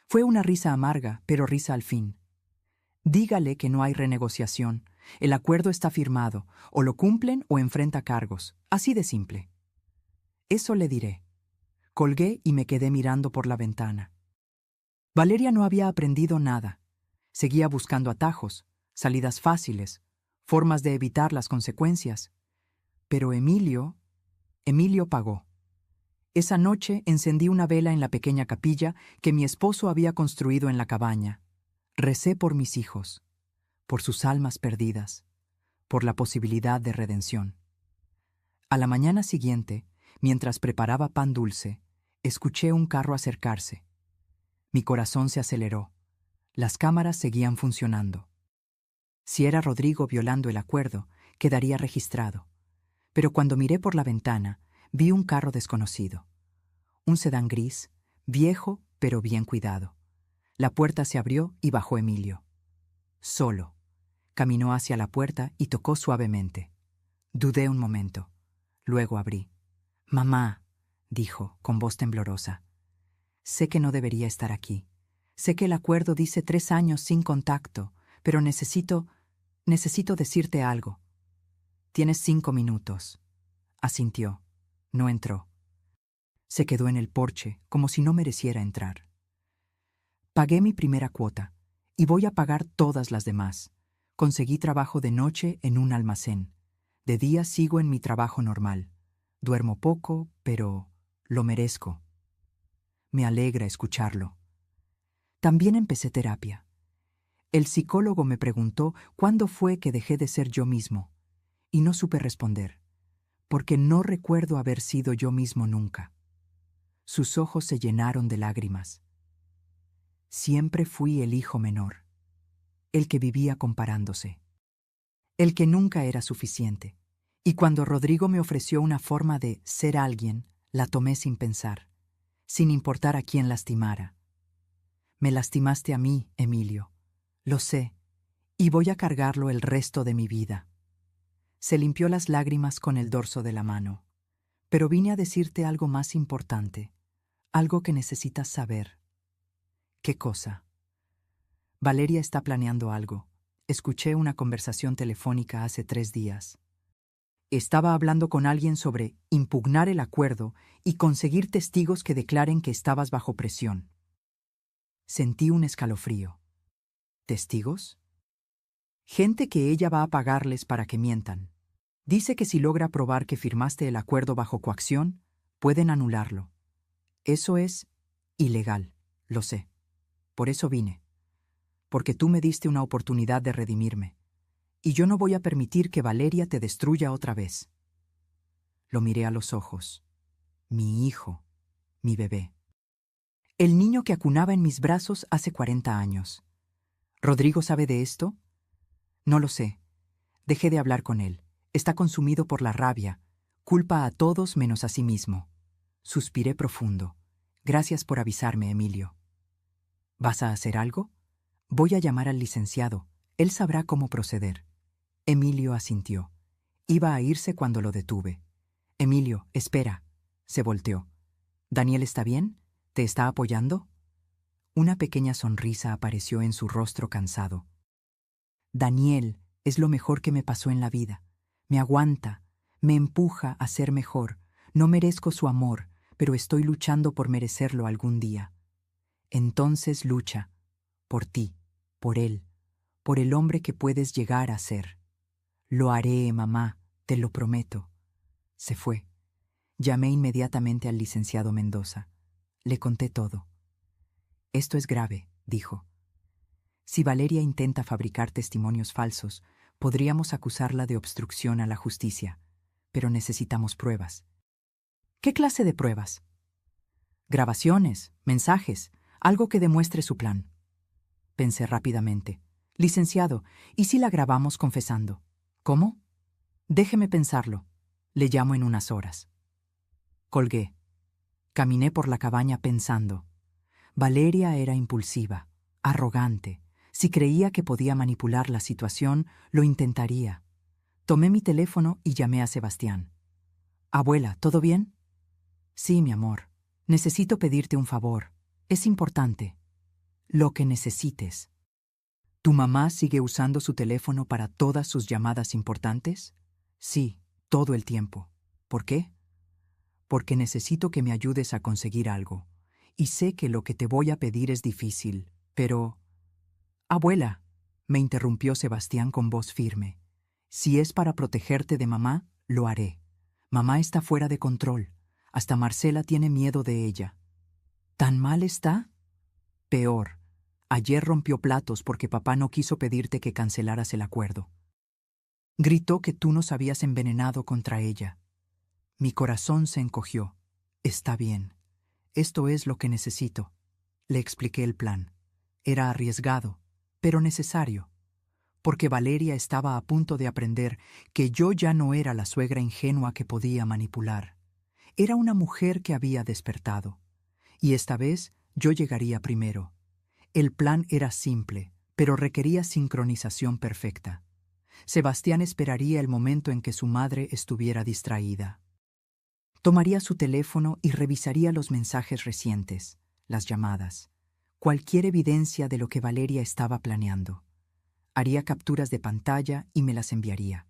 [SPEAKER 1] Fue una risa amarga, pero risa al fin. Dígale que no hay renegociación. El acuerdo está firmado. O lo cumplen o enfrenta cargos. Así de simple. Eso le diré. Colgué y me quedé mirando por la ventana. Valeria no había aprendido nada. Seguía buscando atajos, salidas fáciles, formas de evitar las consecuencias. Pero Emilio pagó. Esa noche encendí una vela en la pequeña capilla que mi esposo había construido en la cabaña. Recé por mis hijos, por sus almas perdidas, por la posibilidad de redención. A la mañana siguiente, mientras preparaba pan dulce, escuché un carro acercarse. Mi corazón se aceleró. Las cámaras seguían funcionando. Si era Rodrigo violando el acuerdo, quedaría registrado. Pero cuando miré por la ventana, vi un carro desconocido. Un sedán gris, viejo pero bien cuidado. La puerta se abrió y bajó Emilio. Solo. Caminó hacia la puerta y tocó suavemente. Dudé un momento. Luego abrí. «Mamá», dijo, con voz temblorosa. Sé que no debería estar aquí. Sé que el acuerdo dice 3 años sin contacto, pero necesito decirte algo. Tienes 5 minutos. Asintió. No entró. Se quedó en el porche, como si no mereciera entrar. Pagué mi primera cuota, y voy a pagar todas las demás. Conseguí trabajo de noche en un almacén. De día sigo en mi trabajo normal. Duermo poco, pero lo merezco. Me alegra escucharlo. También empecé terapia. El psicólogo me preguntó cuándo fue que dejé de ser yo mismo, y no supe responder, porque no recuerdo haber sido yo mismo nunca. Sus ojos se llenaron de lágrimas. Siempre fui el hijo menor, el que vivía comparándose, el que nunca era suficiente. Y cuando Rodrigo me ofreció una forma de ser alguien, la tomé sin pensar, sin importar a quién lastimara. Me lastimaste a mí, Emilio. Lo sé, y voy a cargarlo el resto de mi vida. Se limpió las lágrimas con el dorso de la mano. Pero vine a decirte algo más importante, algo que necesitas saber. ¿Qué cosa? Valeria está planeando algo. Escuché una conversación telefónica hace 3 días. Estaba hablando con alguien sobre impugnar el acuerdo y conseguir testigos que declaren que estabas bajo presión. Sentí un escalofrío. ¿Testigos? Gente que ella va a pagarles para que mientan. Dice que si logra probar que firmaste el acuerdo bajo coacción, pueden anularlo. Eso es ilegal, lo sé. Por eso vine. Porque tú me diste una oportunidad de redimirme. Y yo no voy a permitir que Valeria te destruya otra vez. Lo miré a los ojos. Mi hijo, mi bebé. El niño que acunaba en mis brazos hace 40 años. ¿Rodrigo sabe de esto? No lo sé. Dejé de hablar con él. Está consumido por la rabia. Culpa a todos menos a sí mismo. Suspiré profundo. Gracias por avisarme, Emilio. ¿Vas a hacer algo? Voy a llamar al licenciado. Él sabrá cómo proceder. Emilio asintió. Iba a irse cuando lo detuve. Emilio, espera. Se volteó. ¿Daniel está bien? ¿Te está apoyando? Una pequeña sonrisa apareció en su rostro cansado. Daniel es lo mejor que me pasó en la vida. Me aguanta, me empuja a ser mejor. No merezco su amor, pero estoy luchando por merecerlo algún día. Entonces lucha. Por ti, por él, por el hombre que puedes llegar a ser. Lo haré, mamá, te lo prometo. Se fue. Llamé inmediatamente al licenciado Mendoza. Le conté todo. Esto es grave, dijo. Si Valeria intenta fabricar testimonios falsos, podríamos acusarla de obstrucción a la justicia, pero necesitamos pruebas. ¿Qué clase de pruebas? Grabaciones, mensajes, algo que demuestre su plan. Pensé rápidamente. Licenciado, ¿y si la grabamos confesando? ¿Cómo? Déjeme pensarlo. Le llamo en unas horas. Colgué. Caminé por la cabaña pensando. Valeria era impulsiva, arrogante. Si creía que podía manipular la situación, lo intentaría. Tomé mi teléfono y llamé a Sebastián. Abuela, ¿todo bien? Sí, mi amor. Necesito pedirte un favor. Es importante. Lo que necesites. ¿Tu mamá sigue usando su teléfono para todas sus llamadas importantes? Sí, todo el tiempo. ¿Por qué? Porque necesito que me ayudes a conseguir algo. Y sé que lo que te voy a pedir es difícil, pero... Abuela, me interrumpió Sebastián con voz firme. Si es para protegerte de mamá, lo haré. Mamá está fuera de control. Hasta Marcela tiene miedo de ella. ¿Tan mal está? Peor. Ayer rompió platos porque papá no quiso pedirte que cancelaras el acuerdo. Gritó que tú nos habías envenenado contra ella. Mi corazón se encogió. Está bien. Esto es lo que necesito. Le expliqué el plan. Era arriesgado, pero necesario, porque Valeria estaba a punto de aprender que yo ya no era la suegra ingenua que podía manipular. Era una mujer que había despertado. Y esta vez yo llegaría primero. El plan era simple, pero requería sincronización perfecta. Sebastián esperaría el momento en que su madre estuviera distraída. Tomaría su teléfono y revisaría los mensajes recientes, las llamadas, cualquier evidencia de lo que Valeria estaba planeando. Haría capturas de pantalla y me las enviaría.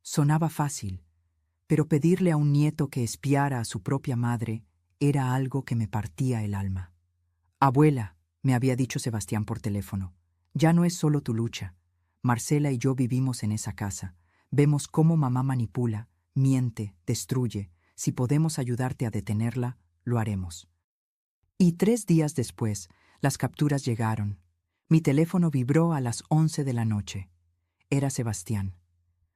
[SPEAKER 1] Sonaba fácil, pero pedirle a un nieto que espiara a su propia madre era algo que me partía el alma. «Abuela», me había dicho Sebastián por teléfono, «ya no es solo tu lucha. Marcela y yo vivimos en esa casa. Vemos cómo mamá manipula, miente, destruye. Si podemos ayudarte a detenerla, lo haremos». Y 3 días después, las capturas llegaron. Mi teléfono vibró a las 11 de la noche. Era Sebastián.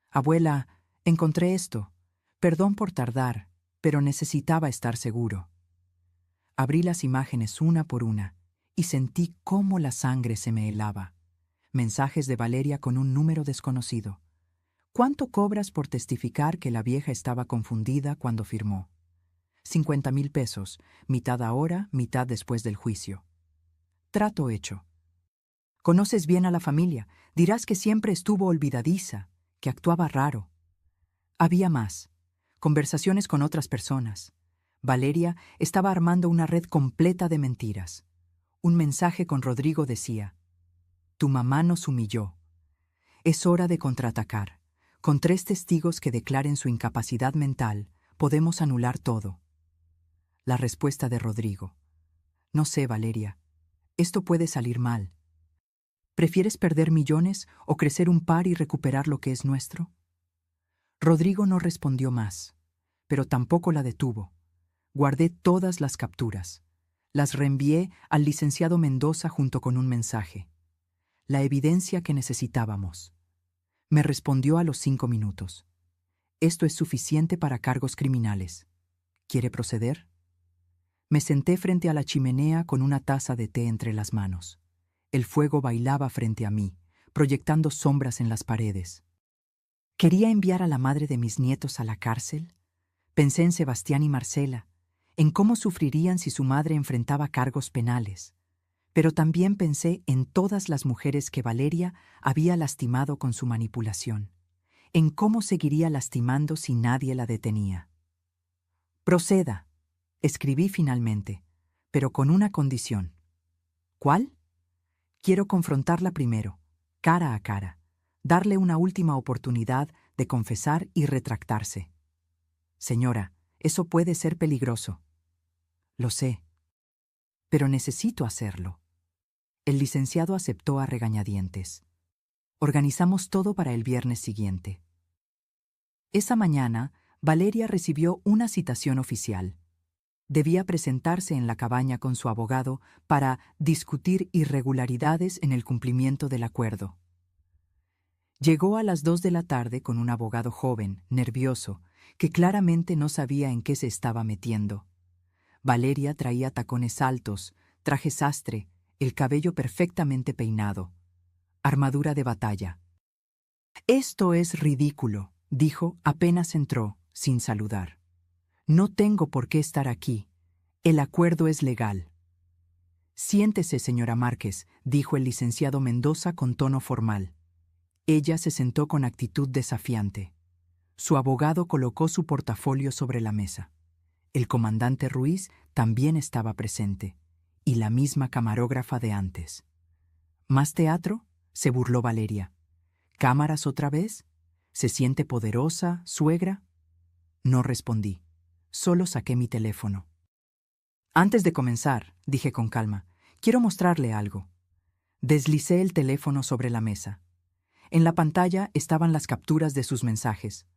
[SPEAKER 1] «Abuela, encontré esto. Perdón por tardar, pero necesitaba estar seguro». Abrí las imágenes una por una y sentí cómo la sangre se me helaba. Mensajes de Valeria con un número desconocido. «¿Cuánto cobras por testificar que la vieja estaba confundida cuando firmó?» 50,000 pesos, mitad ahora, mitad después del juicio. Trato hecho. «Conoces bien a la familia, dirás que siempre estuvo olvidadiza, que actuaba raro». Había más. Conversaciones con otras personas. Valeria estaba armando una red completa de mentiras. Un mensaje con Rodrigo decía: «Tu mamá nos humilló. Es hora de contraatacar. Con 3 testigos que declaren su incapacidad mental, podemos anular todo». La respuesta de Rodrigo: «No sé, Valeria. Esto puede salir mal. ¿Prefieres perder millones o crecer un par y recuperar lo que es nuestro?». Rodrigo no respondió más, pero tampoco la detuvo. Guardé todas las capturas. Las reenvié al licenciado Mendoza junto con un mensaje. La evidencia que necesitábamos. Me respondió a los 5 minutos. «Esto es suficiente para cargos criminales. ¿Quiere proceder?». Me senté frente a la chimenea con una taza de té entre las manos. El fuego bailaba frente a mí, proyectando sombras en las paredes. ¿Quería enviar a la madre de mis nietos a la cárcel? Pensé en Sebastián y Marcela, en cómo sufrirían si su madre enfrentaba cargos penales. Pero también pensé en todas las mujeres que Valeria había lastimado con su manipulación, en cómo seguiría lastimando si nadie la detenía. «Proceda», escribí finalmente, pero con una condición. «¿Cuál?». «Quiero confrontarla primero, cara a cara, darle una última oportunidad de confesar y retractarse». «Señora, eso puede ser peligroso». «Lo sé, pero necesito hacerlo». El licenciado aceptó a regañadientes. Organizamos todo para el viernes siguiente. Esa mañana, Valeria recibió una citación oficial. Debía presentarse en la cabaña con su abogado para discutir irregularidades en el cumplimiento del acuerdo. Llegó a las 2 de la tarde con un abogado joven, nervioso, que claramente no sabía en qué se estaba metiendo. Valeria traía tacones altos, traje sastre, el cabello perfectamente peinado, armadura de batalla. «Esto es ridículo», dijo apenas entró, sin saludar. «No tengo por qué estar aquí. El acuerdo es legal». «Siéntese, señora Márquez», dijo el licenciado Mendoza con tono formal. Ella se sentó con actitud desafiante. Su abogado colocó su portafolio sobre la mesa. El comandante Ruiz también estaba presente, y la misma camarógrafa de antes. «¿Más teatro?», se burló Valeria. «¿Cámaras otra vez? ¿Se siente poderosa, suegra?». No respondí. Solo saqué mi teléfono. «Antes de comenzar», dije con calma, «quiero mostrarle algo». Deslicé el teléfono sobre la mesa. En la pantalla estaban las capturas de sus mensajes.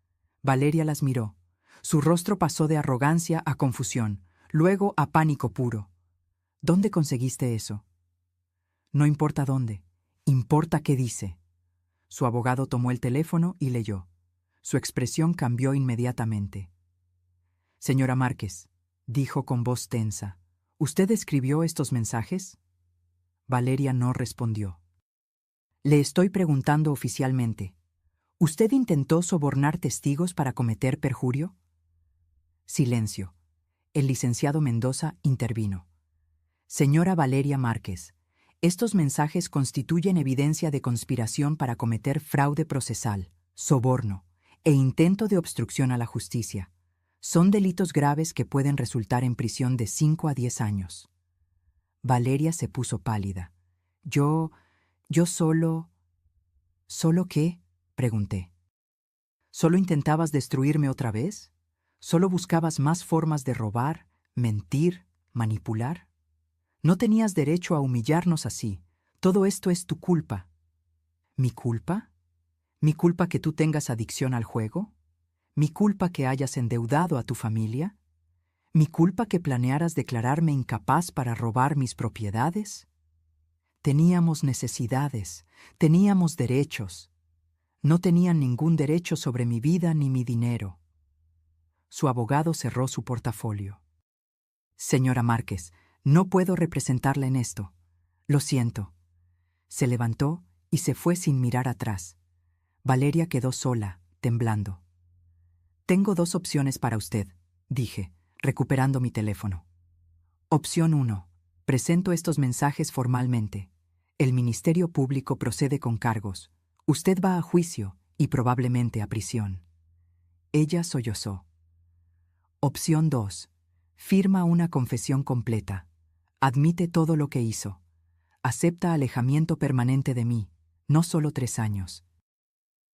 [SPEAKER 1] Valeria las miró. Su rostro pasó de arrogancia a confusión, luego a pánico puro. «¿Dónde conseguiste eso?». «No importa dónde, importa qué dice». Su abogado tomó el teléfono y leyó. Su expresión cambió inmediatamente. «Señora Márquez», dijo con voz tensa, «¿usted escribió estos mensajes?». Valeria no respondió. «Le estoy preguntando oficialmente. ¿Usted intentó sobornar testigos para cometer perjurio?». Silencio. El licenciado Mendoza intervino. «Señora Valeria Márquez, estos mensajes constituyen evidencia de conspiración para cometer fraude procesal, soborno e intento de obstrucción a la justicia. Son delitos graves que pueden resultar en prisión de 5 a 10 años. Valeria se puso pálida. Yo solo... ¿Solo qué? Pregunté. ¿Solo intentabas destruirme otra vez? ¿Solo buscabas más formas de robar, mentir, manipular? No tenías derecho a humillarnos así. Todo esto es tu culpa. ¿Mi culpa? ¿Mi culpa que tú tengas adicción al juego? ¿Mi culpa que hayas endeudado a tu familia? ¿Mi culpa que planearas declararme incapaz para robar mis propiedades? Teníamos necesidades, teníamos derechos. No tenían ningún derecho sobre mi vida ni mi dinero. Su abogado cerró su portafolio. Señora Márquez, no puedo representarla en esto. Lo siento. Se levantó y se fue sin mirar atrás. Valeria quedó sola, temblando. Tengo 2 opciones para usted, dije, recuperando mi teléfono. Opción 1. Presento estos mensajes formalmente. El Ministerio Público procede con cargos. Usted va a juicio y probablemente a prisión. Ella sollozó. Opción 2. Firma una confesión completa. Admite todo lo que hizo. Acepta alejamiento permanente de mí, no solo 3 años.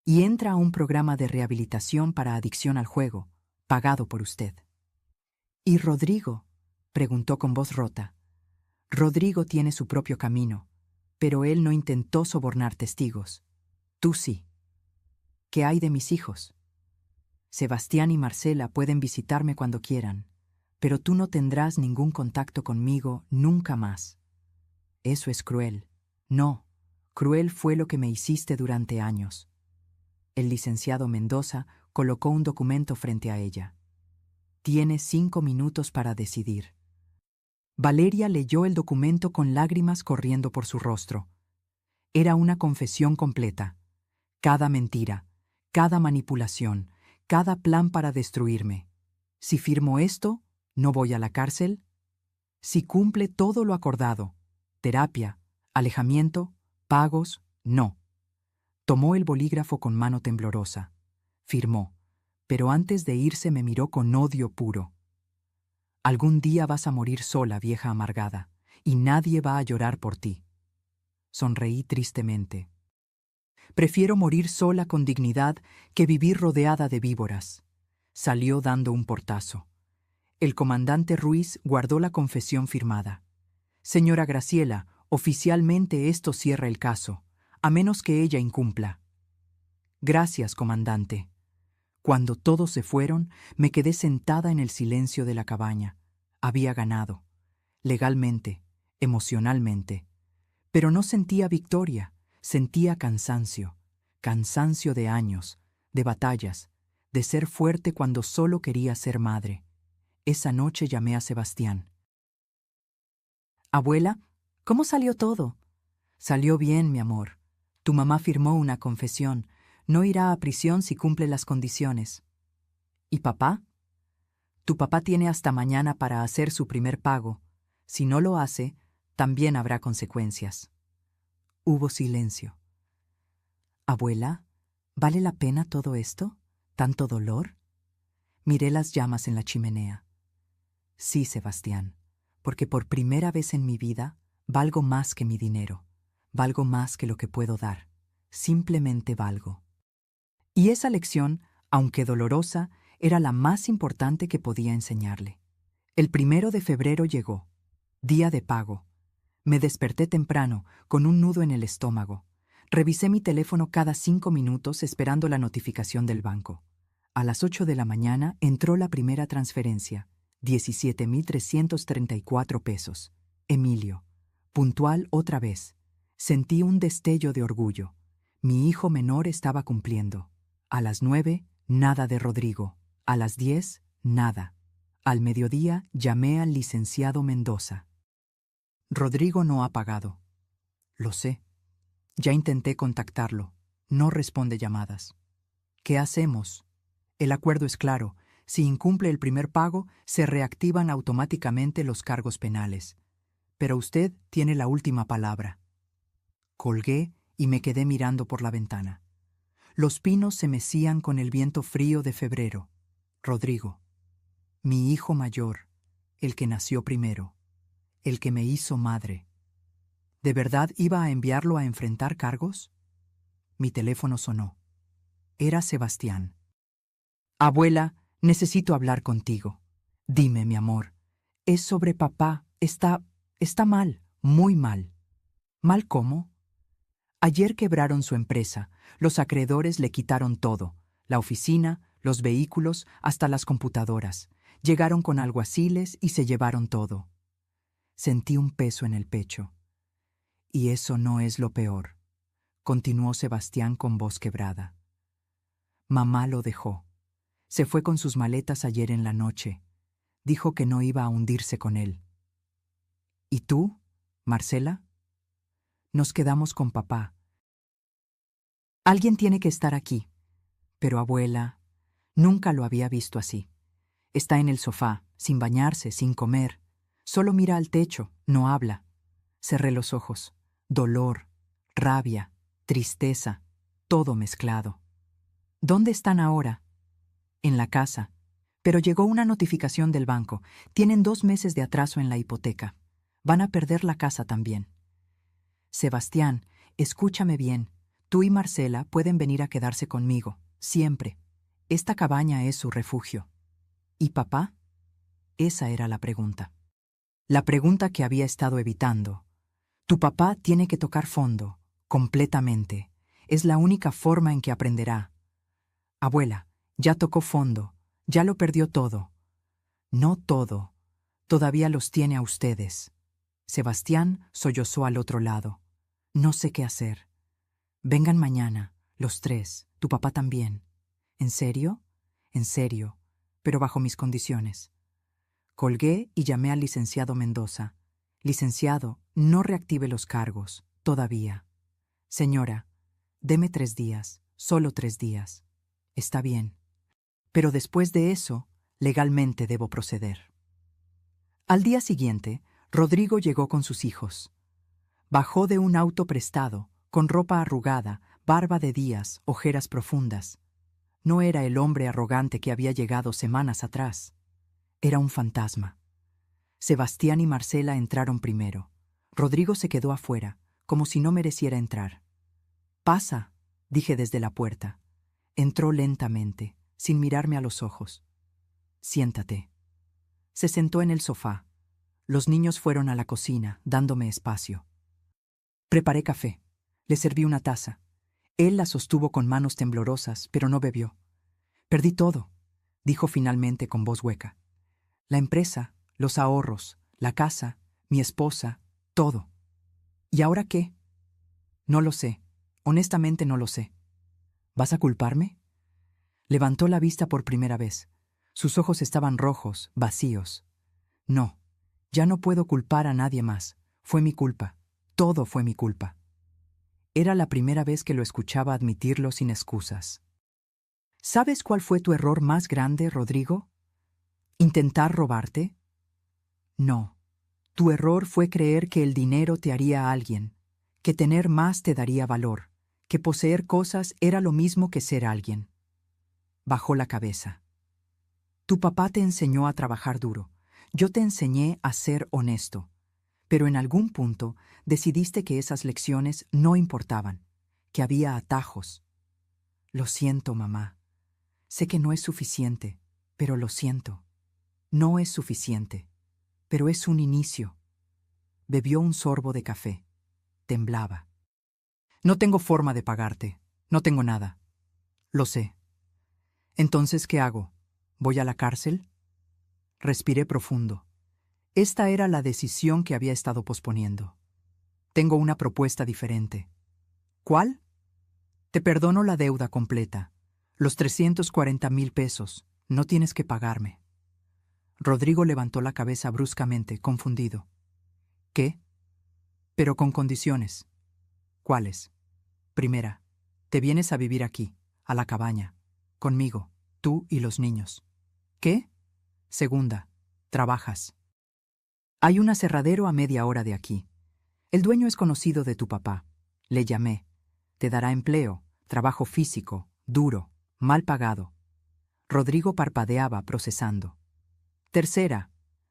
[SPEAKER 1] Y entra a un programa de rehabilitación para adicción al juego, pagado por usted. ¿Y Rodrigo? Preguntó con voz rota. Rodrigo tiene su propio camino, pero él no intentó sobornar testigos. Tú sí. ¿Qué hay de mis hijos? Sebastián y Marcela pueden visitarme cuando quieran, pero tú no tendrás ningún contacto conmigo nunca más. Eso es cruel. No, cruel fue lo que me hiciste durante años. El licenciado Mendoza colocó un documento frente a ella. Tienes 5 minutos para decidir. Valeria leyó el documento con lágrimas corriendo por su rostro. Era una confesión completa. Cada mentira, cada manipulación, cada plan para destruirme. Si firmo esto, ¿no voy a la cárcel? Si cumple todo lo acordado, terapia, alejamiento, pagos, no. Tomó el bolígrafo con mano temblorosa. Firmó, pero antes de irse me miró con odio puro. Algún día vas a morir sola, vieja amargada, y nadie va a llorar por ti. Sonreí tristemente. Prefiero morir sola con dignidad que vivir rodeada de víboras. Salió dando un portazo. El comandante Ruiz guardó la confesión firmada. Señora Graciela, oficialmente esto cierra el caso, a menos que ella incumpla. Gracias, comandante. Cuando todos se fueron, me quedé sentada en el silencio de la cabaña. Había ganado. Legalmente, emocionalmente. Pero no sentía victoria, sentía cansancio. Cansancio de años, de batallas, de ser fuerte cuando solo quería ser madre. Esa noche llamé a Sebastián. Abuela, ¿cómo salió todo? Salió bien, mi amor. Tu mamá firmó una confesión. No irá a prisión si cumple las condiciones. ¿Y papá? Tu papá tiene hasta mañana para hacer su primer pago. Si no lo hace, también habrá consecuencias. Hubo silencio. Abuela, ¿vale la pena todo esto? ¿Tanto dolor? Miré las llamas en la chimenea. Sí, Sebastián, porque por primera vez en mi vida valgo más que mi dinero. Valgo más que lo que puedo dar. Simplemente valgo. Y esa lección, aunque dolorosa, era la más importante que podía enseñarle. El 1 de febrero llegó, día de pago. Me desperté temprano, con un nudo en el estómago. Revisé mi teléfono cada 5 minutos esperando la notificación del banco. A las 8 de la mañana entró la primera transferencia, 17,334 pesos. Emilio. Puntual otra vez. Sentí un destello de orgullo. Mi hijo menor estaba cumpliendo. A las 9, nada de Rodrigo. A las 10, nada. Al mediodía llamé al licenciado Mendoza. Rodrigo no ha pagado. Lo sé. Ya intenté contactarlo. No responde llamadas. ¿Qué hacemos? El acuerdo es claro. Si incumple el primer pago, se reactivan automáticamente los cargos penales. Pero usted tiene la última palabra. Colgué y me quedé mirando por la ventana. Los pinos se mecían con el viento frío de febrero. Rodrigo. Mi hijo mayor, el que nació primero, el que me hizo madre. ¿De verdad iba a enviarlo a enfrentar cargos? Mi teléfono sonó. Era Sebastián. Abuela, necesito hablar contigo. Dime, mi amor. Es sobre papá. Está mal, muy mal. ¿Mal cómo? Ayer quebraron su empresa. Los acreedores le quitaron todo. La oficina, los vehículos, hasta las computadoras. Llegaron con alguaciles y se llevaron todo. Sentí un peso en el pecho. Y eso no es lo peor, continuó Sebastián con voz quebrada. Mamá lo dejó. Se fue con sus maletas ayer en la noche. Dijo que no iba a hundirse con él. ¿Y tú, Marcela? Nos quedamos con papá. Alguien tiene que estar aquí. Pero abuela, nunca lo había visto así. Está en el sofá, sin bañarse, sin comer. Solo mira al techo, no habla. Cerré los ojos. Dolor, rabia, tristeza, todo mezclado. ¿Dónde están ahora? En la casa. Pero llegó una notificación del banco. Tienen 2 meses de atraso en la hipoteca. Van a perder la casa también. Sebastián, escúchame bien. Tú y Marcela pueden venir a quedarse conmigo, siempre. Esta cabaña es su refugio. ¿Y papá? Esa era la pregunta. La pregunta que había estado evitando. Tu papá tiene que tocar fondo, completamente. Es la única forma en que aprenderá. Abuela, ya tocó fondo, ya lo perdió todo. No todo. Todavía los tiene a ustedes. Sebastián sollozó al otro lado. No sé qué hacer. Vengan mañana, los 3, tu papá también. ¿En serio? En serio, pero bajo mis condiciones. Colgué y llamé al licenciado Mendoza. Licenciado, no reactive los cargos, todavía. Señora, deme 3 días, solo 3 días. Está bien. Pero después de eso, legalmente debo proceder. Al día siguiente, Rodrigo llegó con sus hijos. Bajó de un auto prestado, con ropa arrugada, barba de días, ojeras profundas. No era el hombre arrogante que había llegado semanas atrás. Era un fantasma. Sebastián y Marcela entraron primero. Rodrigo se quedó afuera, como si no mereciera entrar. «Pasa», dije desde la puerta. Entró lentamente, sin mirarme a los ojos. «Siéntate». Se sentó en el sofá. Los niños fueron a la cocina, dándome espacio. Preparé café. Le serví una taza. Él la sostuvo con manos temblorosas, pero no bebió. «Perdí todo», dijo finalmente con voz hueca. «La empresa, los ahorros, la casa, mi esposa, todo». «¿Y ahora qué?» «No lo sé. Honestamente no lo sé». «¿Vas a culparme?» Levantó la vista por primera vez. Sus ojos estaban rojos, vacíos. «No, ya no puedo culpar a nadie más. Fue mi culpa. Todo fue mi culpa». Era la primera vez que lo escuchaba admitirlo sin excusas. ¿Sabes cuál fue tu error más grande, Rodrigo? ¿Intentar robarte? No. Tu error fue creer que el dinero te haría alguien, que tener más te daría valor, que poseer cosas era lo mismo que ser alguien. Bajó la cabeza. Tu papá te enseñó a trabajar duro. Yo te enseñé a ser honesto. Pero en algún punto decidiste que esas lecciones no importaban, que había atajos. Lo siento, mamá. Sé que no es suficiente, pero lo siento. No es suficiente, pero es un inicio. Bebió un sorbo de café. Temblaba. No tengo forma de pagarte. No tengo nada. Lo sé. Entonces, ¿qué hago? ¿Voy a la cárcel? Respiré profundo. Esta era la decisión que había estado posponiendo. Tengo una propuesta diferente. ¿Cuál? Te perdono la deuda completa. Los 340,000 pesos. No tienes que pagarme. Rodrigo levantó la cabeza bruscamente, confundido. ¿Qué? Pero con condiciones. ¿Cuáles? Primera, te vienes a vivir aquí, a la cabaña, conmigo, tú y los niños. ¿Qué? Segunda, trabajas. Hay un aserradero a media hora de aquí. El dueño es conocido de tu papá. Le llamé. Te dará empleo, trabajo físico, duro, mal pagado. Rodrigo parpadeaba procesando. Tercera,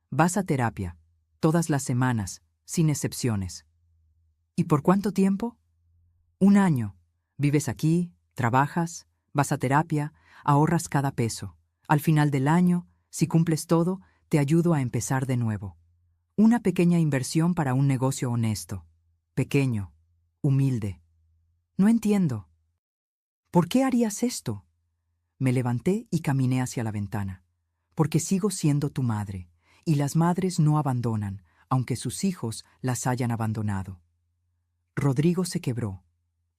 [SPEAKER 1] vas a terapia, todas las semanas, sin excepciones. ¿Y por cuánto tiempo? 1 año. Vives aquí, trabajas, vas a terapia, ahorras cada peso. Al final del año, si cumples todo, te ayudo a empezar de nuevo. Una pequeña inversión para un negocio honesto. Pequeño, humilde. No entiendo. ¿Por qué harías esto? Me levanté y caminé hacia la ventana. Porque sigo siendo tu madre, y las madres no abandonan, aunque sus hijos las hayan abandonado. Rodrigo se quebró.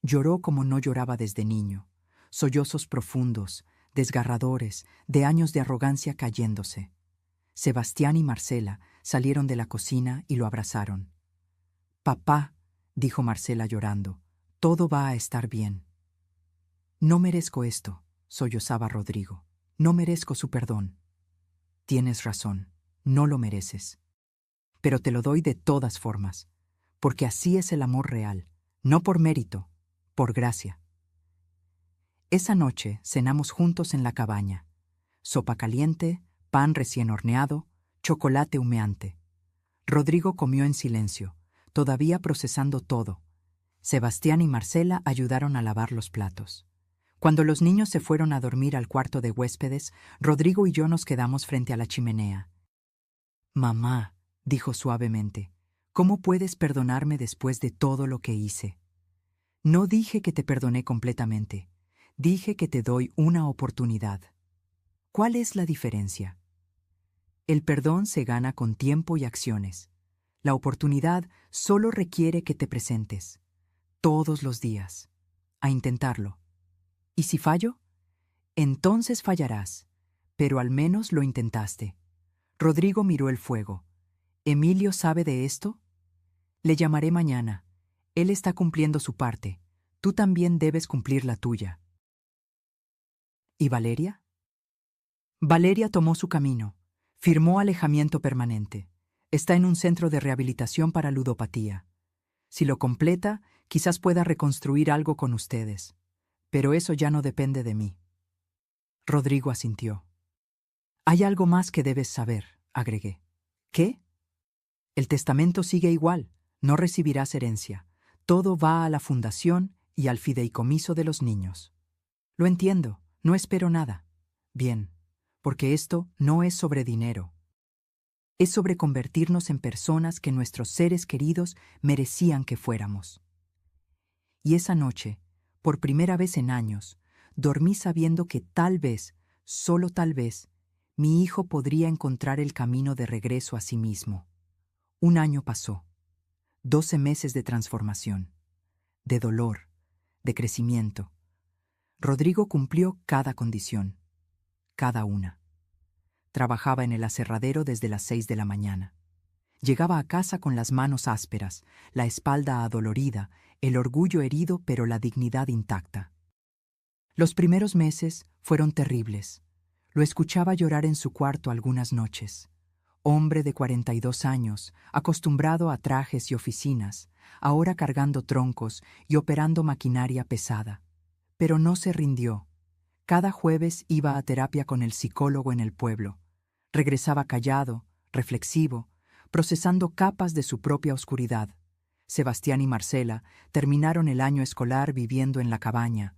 [SPEAKER 1] Lloró como no lloraba desde niño. Sollozos profundos, desgarradores, de años de arrogancia cayéndose. Sebastián y Marcela salieron de la cocina y lo abrazaron. «Papá», dijo Marcela llorando, «todo va a estar bien». «No merezco esto», sollozaba Rodrigo. «No merezco su perdón». «Tienes razón, no lo mereces. Pero te lo doy de todas formas, porque así es el amor real, no por mérito, por gracia». Esa noche cenamos juntos en la cabaña. Sopa caliente, pan recién horneado, chocolate humeante. Rodrigo comió en silencio, todavía procesando todo. Sebastián y Marcela ayudaron a lavar los platos. Cuando los niños se fueron a dormir al cuarto de huéspedes, Rodrigo y yo nos quedamos frente a la chimenea. «Mamá», dijo suavemente, «¿cómo puedes perdonarme después de todo lo que hice?» «No dije que te perdoné completamente. Dije que te doy una oportunidad». «¿Cuál es la diferencia?» «El perdón se gana con tiempo y acciones. La oportunidad solo requiere que te presentes, todos los días, a intentarlo. ¿Y si fallo? Entonces fallarás, pero al menos lo intentaste». Rodrigo miró el fuego. «¿Emilio sabe de esto?» «Le llamaré mañana. Él está cumpliendo su parte. Tú también debes cumplir la tuya». ¿Y Valeria? Valeria tomó su camino. Firmó alejamiento permanente. Está en un centro de rehabilitación para ludopatía. Si lo completa, quizás pueda reconstruir algo con ustedes. Pero eso ya no depende de mí. Rodrigo asintió. «Hay algo más que debes saber», agregué. «¿Qué?» «El testamento sigue igual. No recibirás herencia. Todo va a la fundación y al fideicomiso de los niños». «Lo entiendo. No espero nada». «Bien, porque esto no es sobre dinero. Es sobre convertirnos en personas que nuestros seres queridos merecían que fuéramos». Y esa noche, por primera vez en años, dormí sabiendo que tal vez, solo tal vez, mi hijo podría encontrar el camino de regreso a sí mismo. 1 año pasó. 12 meses de transformación, de dolor, de crecimiento. Rodrigo cumplió cada condición, cada una. Trabajaba en el aserradero desde las 6 de la mañana. Llegaba a casa con las manos ásperas, la espalda adolorida, el orgullo herido pero la dignidad intacta. Los primeros meses fueron terribles. Lo escuchaba llorar en su cuarto algunas noches. Hombre de 42 años, acostumbrado a trajes y oficinas, ahora cargando troncos y operando maquinaria pesada. Pero no se rindió. Cada jueves iba a terapia con el psicólogo en el pueblo. Regresaba callado, reflexivo, procesando capas de su propia oscuridad. Sebastián y Marcela terminaron el año escolar viviendo en la cabaña.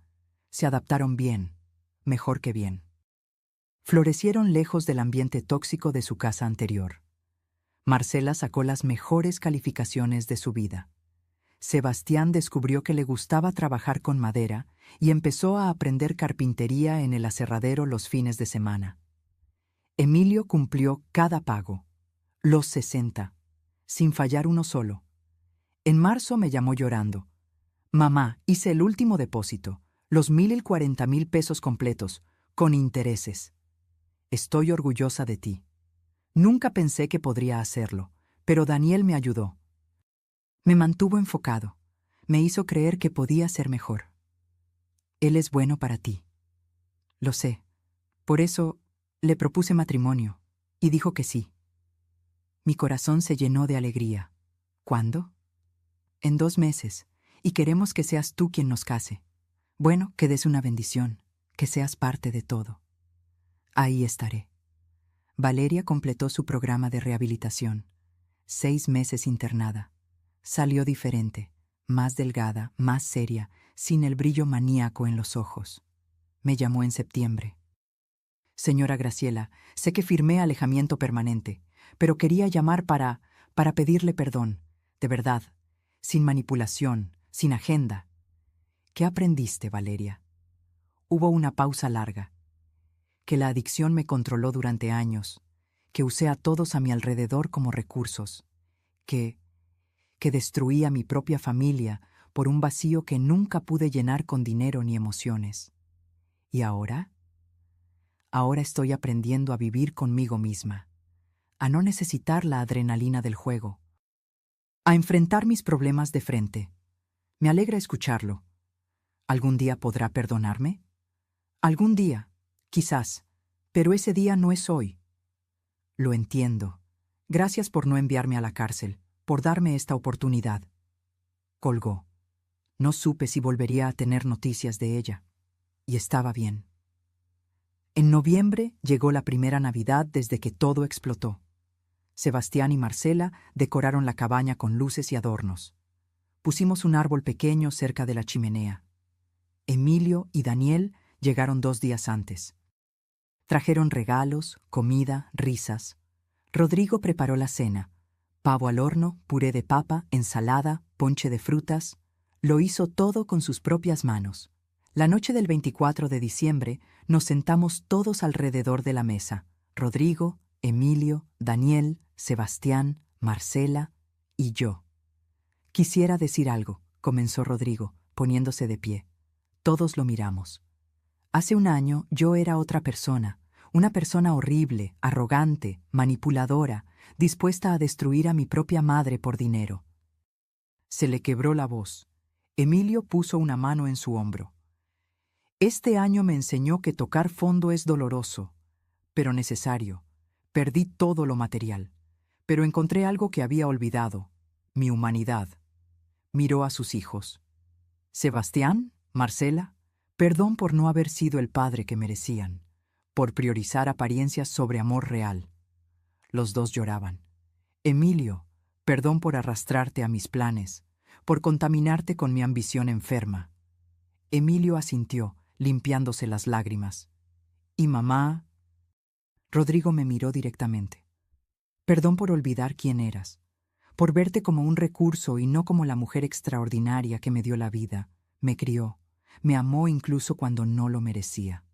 [SPEAKER 1] Se adaptaron bien, mejor que bien. Florecieron lejos del ambiente tóxico de su casa anterior. Marcela sacó las mejores calificaciones de su vida. Sebastián descubrió que le gustaba trabajar con madera y empezó a aprender carpintería en el aserradero los fines de semana. Emilio cumplió cada pago, los 60, sin fallar uno solo. En marzo me llamó llorando. «Mamá, hice el último depósito, los 1,040,000 pesos completos, con intereses. Estoy orgullosa de ti. Nunca pensé que podría hacerlo, pero Daniel me ayudó. Me mantuvo enfocado, me hizo creer que podía ser mejor. Él es bueno para ti». «Lo sé. Por eso le propuse matrimonio, y dijo que sí». Mi corazón se llenó de alegría. «¿Cuándo?» «En 2 meses, y queremos que seas tú quien nos case. Bueno, que des una bendición, que seas parte de todo». «Ahí estaré». Valeria completó su programa de rehabilitación. 6 meses internada. Salió diferente, más delgada, más seria, sin el brillo maníaco en los ojos. Me llamó en septiembre. Señora Graciela, sé que firmé alejamiento permanente, pero quería llamar para pedirle perdón, de verdad, sin manipulación, sin agenda. ¿Qué aprendiste, Valeria? Hubo una pausa larga. Que la adicción me controló durante años, que usé a todos a mi alrededor como recursos, que destruí a mi propia familia por un vacío que nunca pude llenar con dinero ni emociones. ¿Y ahora? Ahora estoy aprendiendo a vivir conmigo misma, a no necesitar la adrenalina del juego, a enfrentar mis problemas de frente. Me alegra escucharlo. ¿Algún día podrá perdonarme? Algún día, quizás, pero ese día no es hoy. Lo entiendo. Gracias por no enviarme a la cárcel, por darme esta oportunidad. Colgó. No supe si volvería a tener noticias de ella. Y estaba bien. En noviembre llegó la primera Navidad desde que todo explotó. Sebastián y Marcela decoraron la cabaña con luces y adornos. Pusimos un árbol pequeño cerca de la chimenea. Emilio y Daniel llegaron 2 días antes. Trajeron regalos, comida, risas. Rodrigo preparó la cena. Pavo al horno, puré de papa, ensalada, ponche de frutas. Lo hizo todo con sus propias manos. La noche del 24 de diciembre nos sentamos todos alrededor de la mesa. Rodrigo, Emilio, Daniel, Sebastián, Marcela y yo. Quisiera decir algo, comenzó Rodrigo, poniéndose de pie. Todos lo miramos. Hace un año yo era otra persona, una persona horrible, arrogante, manipuladora, dispuesta a destruir a mi propia madre por dinero. Se le quebró la voz. Emilio puso una mano en su hombro. Este año me enseñó que tocar fondo es doloroso, pero necesario. Perdí todo lo material, pero encontré algo que había olvidado, mi humanidad. Miró a sus hijos. Sebastián, Marcela, perdón por no haber sido el padre que merecían, por priorizar apariencias sobre amor real. Los dos lloraban. Emilio, perdón por arrastrarte a mis planes, por contaminarte con mi ambición enferma. Emilio asintió, limpiándose las lágrimas. ¿Y mamá? Rodrigo me miró directamente. Perdón por olvidar quién eras, por verte como un recurso y no como la mujer extraordinaria que me dio la vida, me crió, me amó incluso cuando no lo merecía.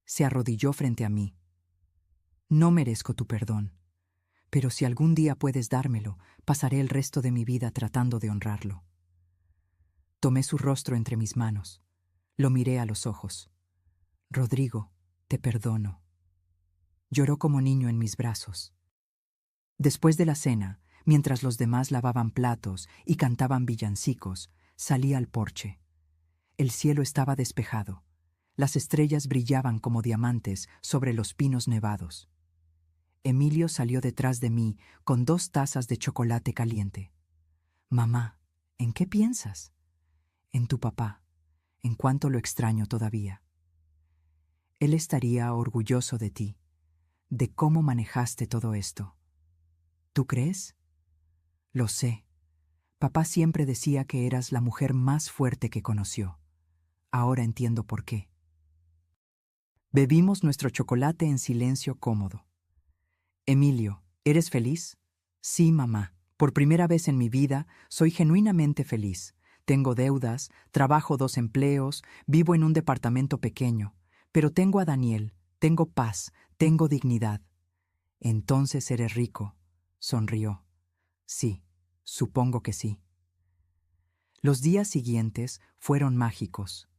[SPEAKER 1] Se arrodilló frente a mí. No merezco tu perdón, pero si algún día puedes dármelo, pasaré el resto de mi vida tratando de honrarlo. Tomé su rostro entre mis manos. Lo miré a los ojos. Rodrigo, te perdono. Lloró como niño en mis brazos. Después de la cena, mientras los demás lavaban platos y cantaban villancicos, salí al porche. El cielo estaba despejado. Las estrellas brillaban como diamantes sobre los pinos nevados. Emilio salió detrás de mí con 2 tazas de chocolate caliente. Mamá, ¿en qué piensas? En tu papá, en cuánto lo extraño todavía. Él estaría orgulloso de ti, de cómo manejaste todo esto. ¿Tú crees? Lo sé. Papá siempre decía que eras la mujer más fuerte que conoció. Ahora entiendo por qué. Bebimos nuestro chocolate en silencio cómodo. Emilio, ¿eres feliz? Sí, mamá. Por primera vez en mi vida, soy genuinamente feliz. Tengo deudas, trabajo 2 empleos, vivo en un departamento pequeño, pero tengo a Daniel, tengo paz, tengo dignidad. Entonces eres rico, sonrió. Sí, supongo que sí. Los días siguientes fueron mágicos.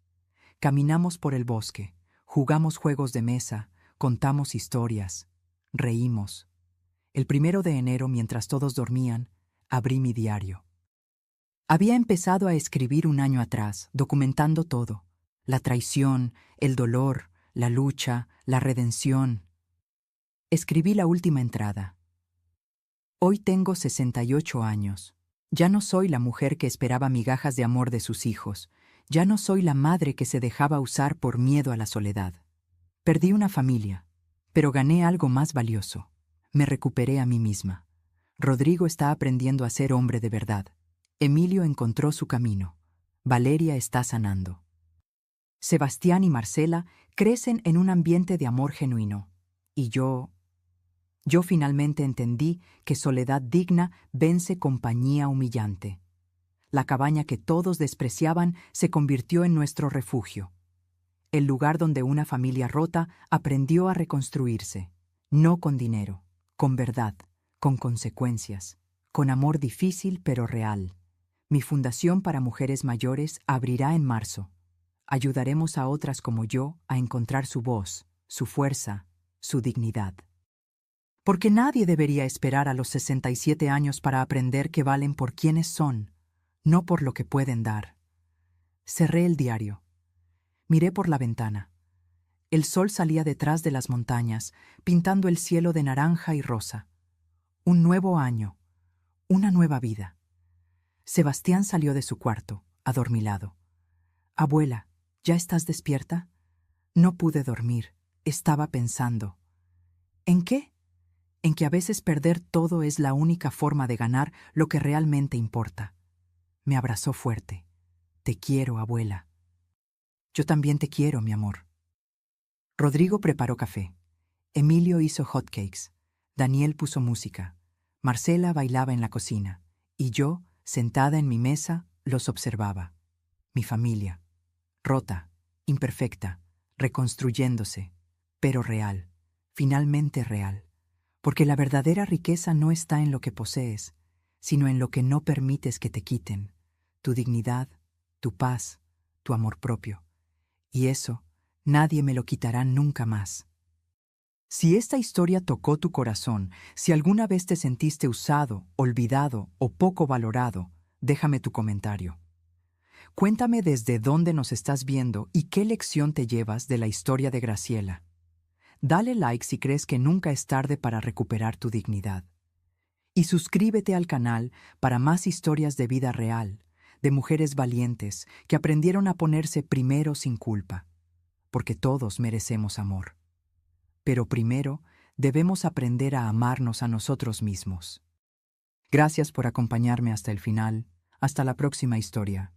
[SPEAKER 1] Caminamos por el bosque, jugamos juegos de mesa, contamos historias, reímos. El 1 de enero, mientras todos dormían, abrí mi diario. Había empezado a escribir un año atrás, documentando todo. La traición, el dolor, la lucha, la redención. Escribí la última entrada. Hoy tengo 68 años. Ya no soy la mujer que esperaba migajas de amor de sus hijos. Ya no soy la madre que se dejaba usar por miedo a la soledad. Perdí una familia. Pero gané algo más valioso. Me recuperé a mí misma. Rodrigo está aprendiendo a ser hombre de verdad. Emilio encontró su camino. Valeria está sanando. Sebastián y Marcela crecen en un ambiente de amor genuino. Y yo finalmente entendí que soledad digna vence compañía humillante. La cabaña que todos despreciaban se convirtió en nuestro refugio. El lugar donde una familia rota aprendió a reconstruirse, no con dinero, con verdad, con consecuencias, con amor difícil pero real. Mi fundación para mujeres mayores abrirá en marzo. Ayudaremos a otras como yo a encontrar su voz, su fuerza, su dignidad. Porque nadie debería esperar a los 67 años para aprender que valen por quienes son, no por lo que pueden dar. Cerré el diario. Miré por la ventana. El sol salía detrás de las montañas, pintando el cielo de naranja y rosa. Un nuevo año, una nueva vida. Sebastián salió de su cuarto, adormilado. «Abuela, ¿ya estás despierta?» No pude dormir. Estaba pensando. ¿En qué? En que a veces perder todo es la única forma de ganar lo que realmente importa. Me abrazó fuerte. «Te quiero, abuela». «Yo también te quiero, mi amor». Rodrigo preparó café. Emilio hizo hotcakes. Daniel puso música. Marcela bailaba en la cocina. Y yo, sentada en mi mesa, los observaba. Mi familia. Rota, imperfecta, reconstruyéndose, pero real, finalmente real. Porque la verdadera riqueza no está en lo que posees, sino en lo que no permites que te quiten. Tu dignidad, tu paz, tu amor propio. Y eso, nadie me lo quitará nunca más. Si esta historia tocó tu corazón, si alguna vez te sentiste usado, olvidado o poco valorado, déjame tu comentario. Cuéntame desde dónde nos estás viendo y qué lección te llevas de la historia de Graciela. Dale like si crees que nunca es tarde para recuperar tu dignidad. Y suscríbete al canal para más historias de vida real, de mujeres valientes que aprendieron a ponerse primero sin culpa, porque todos merecemos amor. Pero primero debemos aprender a amarnos a nosotros mismos. Gracias por acompañarme hasta el final. Hasta la próxima historia.